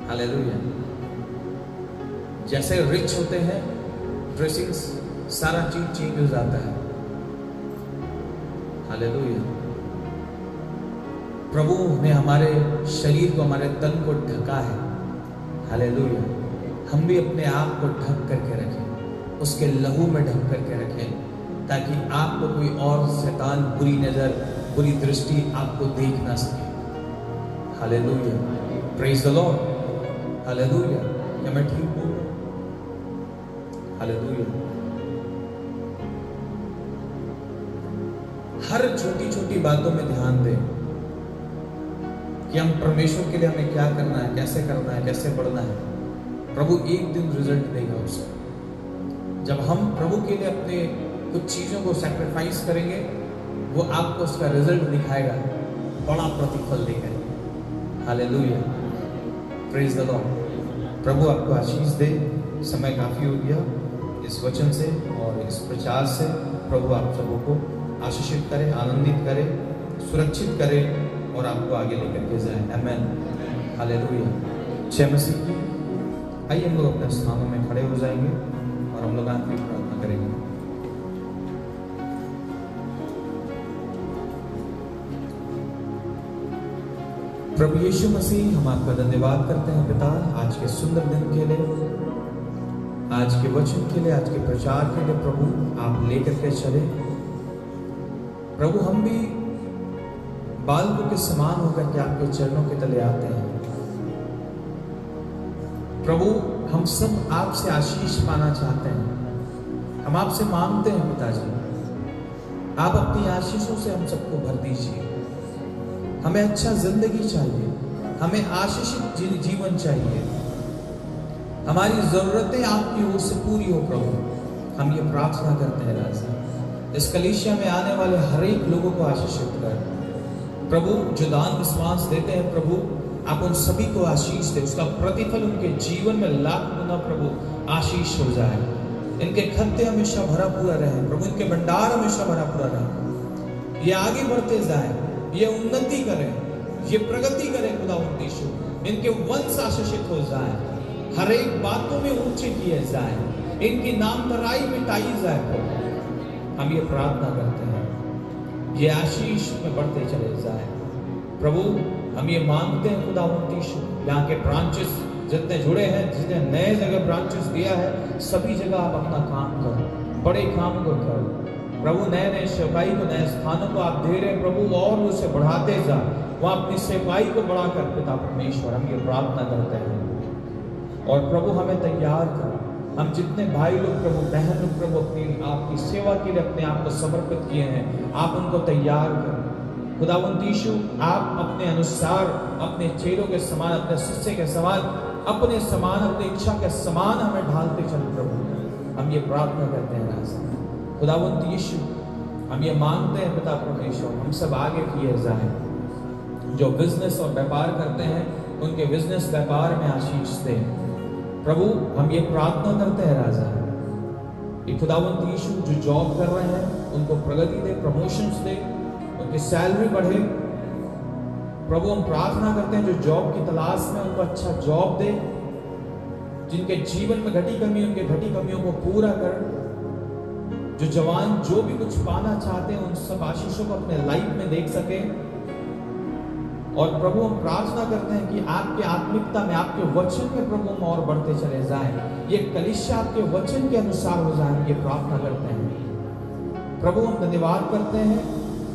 हालेलुया, जैसे रिच होते हैं, ड्रेसिंग सारा चीज चेंज हो जाता है। हालेलुया, प्रभु ने हमारे शरीर को, हमारे तन को ढका है। हालेलुया, हम भी अपने आप को ढक करके रखें, उसके लहू में ढक करके रखें, ताकि आपको कोई और शैतान, बुरी नजर, बुरी दृष्टि आपको देख ना सके। Hallelujah, praise the Lord. Hallelujah, क्या मैं ठीक बोल रहा हूं? हालेलुया, हर छोटी छोटी बातों में ध्यान दें कि हम परमेश्वर के लिए हमें क्या करना है, कैसे करना है, कैसे बढ़ना है। प्रभु एक दिन रिजल्ट देगा उसका। जब हम प्रभु के लिए अपने कुछ चीजों को सैक्रिफाइस करेंगे, वो आपको उसका रिजल्ट दिखाएगा, बड़ा प्रतिफल देगा। Hallelujah, praise the lord. प्रभु आपको आशीष दे। समय काफी हो गया इस वचन से और इस प्रचार से। प्रभु आप सबों को आशीषित करे, आनंदित करे, सुरक्षित करे और आपको आगे लेकर के जाए। आमेन, हालेलुया, जय मसीह की। आइए हम लोग अपने स्थानों में खड़े हो जाएंगे और हम लोग आखिरी प्रार्थना करेंगे। प्रभु यीशु मसीह, हम आपका धन्यवाद करते हैं पिता, आज के सुंदर दिन के लिए, आज के वचन के लिए, आज के प्रचार के लिए। प्रभु आप लेकर के चले। प्रभु हम भी बालकों के समान होकर के आपके चरणों के तले आते हैं। प्रभु हम सब आपसे आशीष पाना चाहते हैं। हम आपसे मांगते हैं पिताजी, आप अपनी आशीषों से हम सबको भर दीजिए। हमें अच्छा जिंदगी चाहिए, हमें आशीषित जीवन चाहिए। हमारी जरूरतें आपकी ओर से पूरी हो प्रभु। हम ये प्रार्थना करते हैं राजा, इस कलीसिया में आने वाले हर एक लोगों को आशीषित कर प्रभु। जो दान विश्वास देते हैं प्रभु, आप उन सभी को आशीष दे, उसका प्रतिफल उनके जीवन में लाख गुना प्रभु आशीष हो जाए। इनके खत्ते हमेशा भरा पूरा रहे प्रभु, इनके भंडार हमेशा भरा पूरा रहे। ये आगे बढ़ते जाए, ये उन्नति करें, ये प्रगति करें खुदा उद्देश्य, इनके वंश आशीषित हो जाए, हर एक बातों में ऊंचे किए जाए, इनकी नाम तराई मिटाई जाए प्रभु। हम ये प्रार्थना करते हैं, ये आशीष में बढ़ते चले जाए प्रभु। हम ये मांगते हैं खुदा उद्देश्य, यहाँ के ब्रांचेस जितने जुड़े हैं, जितने नए जगह ब्रांचेस दिया है, सभी जगह आप अपना काम करो, बड़े काम को करो प्रभु नए नए सेवकाई को, नए स्थानों को आप दे रहे हैं प्रभु, और उसे बढ़ाते जा, वह अपनी सेवकाई को बढ़ाकर पिता परमेश्वर हम ये प्रार्थना करते हैं। और प्रभु हमें तैयार कर, हम जितने भाई लोग प्रभु, बहन लोग प्रभु अपनी आपकी सेवा के लिए अपने आप को समर्पित किए हैं, आप उनको तैयार कर खुदावंद यीशु। आप अपने अनुसार अपने चेलों के समान, अपने शिष्य के समान, अपने समान, अपनी इच्छा के समान हमें ढालते चल प्रभु, हम ये प्रार्थना करते हैं राजा खुदावंद यीशु। हम ये मांगते हैं पिता परमेश्वर, हम सब आगे किए जाए, जो बिजनेस और व्यापार करते हैं उनके बिजनेस व्यापार में आशीष दे प्रभु। हम ये प्रार्थना करते हैं राजा कि खुदावंद यीशु जो जॉब कर रहे हैं उनको प्रगति दे, प्रमोशंस दे, उनकी सैलरी बढ़े प्रभु। हम प्रार्थना करते हैं जो जॉब की तलाश में उनको अच्छा जॉब दे, जिनके जीवन में घटी कमी, उनके घटी कमियों को पूरा कर। जो जवान जो भी कुछ पाना चाहते हैं उन सब आशीषों को अपने लाइफ में देख सके। और प्रभु हम प्रार्थना करते हैं कि आपके आत्मिकता में, आपके वचन में प्रभु हम और बढ़ते चले जाएं, ये कलीसिया आपके वचन के अनुसार हो जाए, ये प्रार्थना करते हैं प्रभु। हम धन्यवाद करते हैं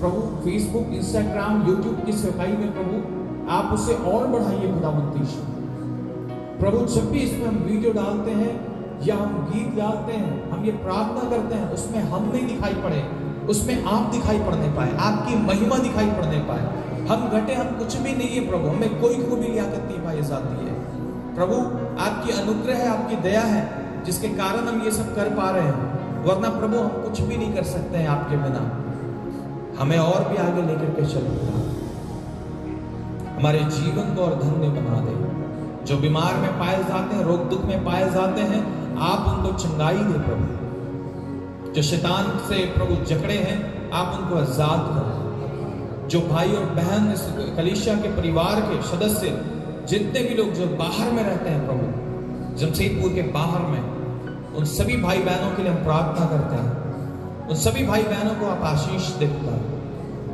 प्रभु, फेसबुक, इंस्टाग्राम, यूट्यूब की सेवकाई में प्रभु आप उसे और बढ़ाइए खुदावंद यीशु प्रभु। जब भी इसमें हम वीडियो डालते हैं या हम गीत गाते हैं, हम ये प्रार्थना करते हैं उसमें हम नहीं दिखाई पड़े, उसमें आप दिखाई पड़ने पाए, आपकी महिमा दिखाई पड़ने पाए। हम घटे, हम कुछ भी नहीं है प्रभु, हमें कोई खूबी लियाकत नहीं पाई जाती है प्रभु। आपकी अनुग्रह है, आपकी दया है, जिसके कारण हम ये सब कर पा रहे हैं, वरना प्रभु हम कुछ भी नहीं कर सकते हैं आपके बिना। हमें और भी आगे लेकर के चलो, हमारे जीवन को और धन्य बना दे। जो बीमार में पाए जाते हैं, रोग दुख में पाए जाते हैं, आप उनको चंगाई दे प्रभु। जो शैतान से प्रभु जकड़े हैं, आप उनको आजाद करो। जो भाई और बहन कलीसिया के परिवार के सदस्य, जितने भी लोग जो बाहर में रहते हैं प्रभु, जमशेदपुर के बाहर में, उन सभी भाई बहनों के लिए हम प्रार्थना करते हैं। उन सभी भाई बहनों को आप आशीष देता,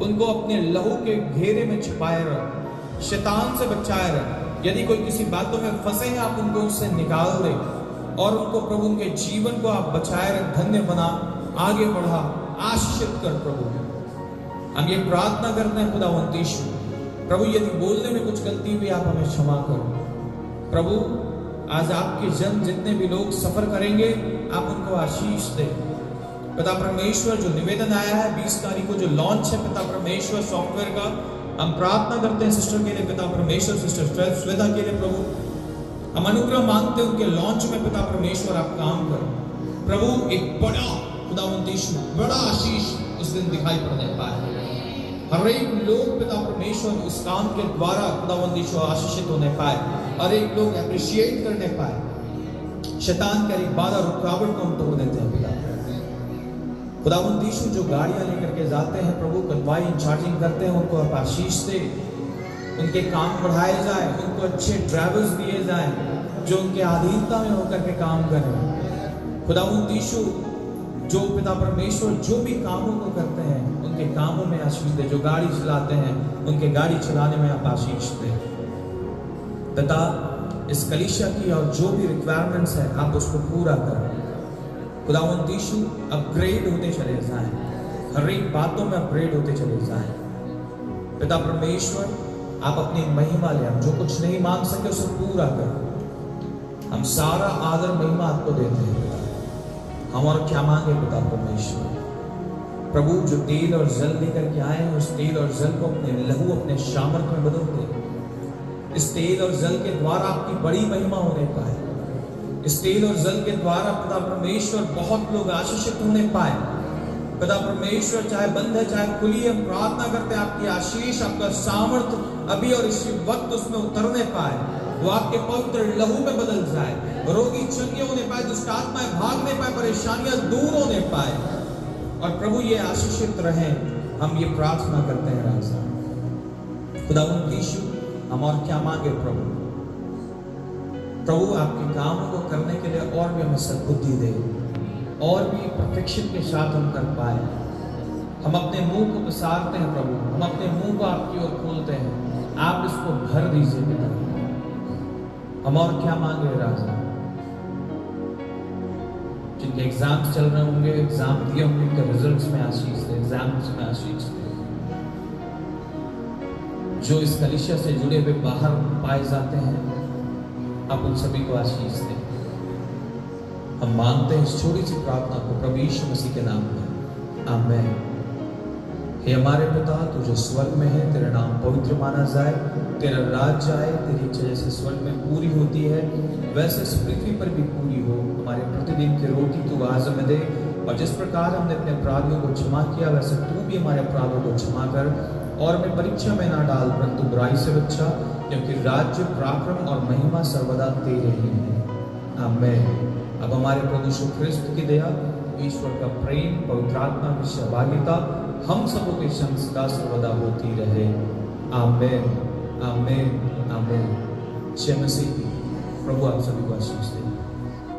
उनको अपने लहू के घेरे में छुपाए रख, शैतान से बचाए रख। यदि कोई किसी बातों में फंसे हैं, आप उनको उससे निकाल दे और उनको प्रभु उनके जीवन को आप बचाए रख, धन्य बना, आगे बढ़ा, आशीषित कर प्रभु। हम ये प्रार्थना करते हैं खुदावंद यीशु प्रभु, यदि बोलने में कुछ गलती हुई आप हमें क्षमा करो प्रभु। आज आपके जन जितने भी लोग सफर करेंगे, आप उनको आशीष दे पिता परमेश्वर। जो निवेदन आया है 20 तारीख को जो लॉन्च है पिता परमेश्वर सॉफ्टवेयर का, हम प्रार्थना करते हैं सिस्टर के लिए पिता परमेश्वर, सिस्टर श्वेता के लिए प्रभु। हम अनुग्रह मांगते हैं उनके लॉन्च में पिता परमेश्वर आप काम करो प्रभु। एक बड़ा खुदावंद यीशु, बड़ा आशीष उस दिन दिखाई पड़ने पाए। हर एक लोग पिता परमेश्वर उस काम के द्वारा खुदावंद यीशु आशीषित होने पाए, हर एक लोग अप्रिशिएट करने पाए। शैतान की बाधा रुकावट को हम तोड़ देते हैं पिता। खुदावंद यीशु जो गाड़ियां लेकर के जाते हैं प्रभु, कन्वाई चार्जिंग करते हैं, उनको आप आशीष दे, उनके काम बढ़ाए जाए, उनको अच्छे ड्राइवर्स दिए जाए जो उनके अधीनता में होकर के काम करें। खुदावंद यीशु जो पिता परमेश्वर जो भी कामों को करते हैं उनके कामों में आशीष दे, जो गाड़ी चलाते हैं उनके गाड़ी चलाने में आप आशीष दे पिता। इस कलीसिया की और जो भी रिक्वायरमेंट्स है आप उसको पूरा करें खुदावंद यीशु। अपग्रेड होते चले जाएं, हर एक बातों में अपग्रेड होते चले जाएं पिता परमेश्वर। आप अपनी महिमा ले, हम जो कुछ नहीं मांग सके उसे पूरा करें। हम सारा आदर महिमा आपको देते हैं पिता। हम और क्या मांगे पिता परमेश्वर प्रभु, जो तेल और जल लेकर के आए हैं उस तेल और जल को अपने लहू, अपने सामर्थ में बदल दे। इस तेल और जल के द्वारा आपकी बड़ी महिमा होने पाए। इस तेल और जल के द्वारा पिता परमेश्वर बहुत लोग आशीषित होने पाए पिता परमेश्वर। चाहे बंद है चाहे खुली, हम प्रार्थना करते हैं आपकी आशीष, आपका सामर्थ अभी और इसी वक्त उसमें उतरने पाए, वो आपके पवित्र लहू में बदल जाए। रोगी चंगे होने पाए, दुष्ट आत्माएं भागने पाए, परेशानियां दूर होने पाए और प्रभु ये आशीषित रहे। हम ये प्रार्थना करते हैं राजा खुदावंद यीशु। हम और क्या मांगे प्रभु, प्रभु आपके कामों को करने के लिए और भी हमें सद्बुद्धि दे, और भी परफेक्शन के साथ हम कर पाए। हम अपने मुंह को पसारते हैं प्रभु, हम अपने मुंह को आपकी ओर खोलते हैं, आप इसको भर दीजिए पिता। हम और क्या मांगे राजा जिनके एग्जाम्स चल रहे होंगे, एग्जाम दिए होंगे, उनके रिजल्ट्स में आशीष दे, एग्जाम्स में आशीष दे। जो इस कलीसिया से जुड़े हुए बाहर पाए जाते हैं, आप उन सभी को आशीष दें। हम मांगते हैं इस छोटी सी प्रार्थना को प्रभु यीशु मसीह के नाम में, आमीन। हे हमारे पिता, तू जो स्वर्ग में है, तेरा नाम पवित्र माना जाए, तेरा राज्य आए, तेरी इच्छा जैसे स्वर्ग में पूरी होती है वैसे इस पृथ्वी पर भी पूरी हो। हमारे प्रतिदिन की रोटी तू आज हमें दे, और जिस प्रकार हमने अपने अपराधियों को क्षमा किया वैसे तू भी हमारे अपराधों को क्षमा कर, और हमें परीक्षा में ना डाल परंतु बुराई से बचा, क्योंकि राज्य, पराक्रम और महिमा सर्वदा तेरे ही है, आमीन। अब हमारे प्रभु यीशु ख्रिस्त की दया, ईश्वर का प्रेम, पवित्र आत्मा की सहभागिता हम सबों के संग सदा सर्वदा होती रहे, आमीन, आमीन, आमीन। जय मसीह। प्रभु आप सभी को आशीष दे।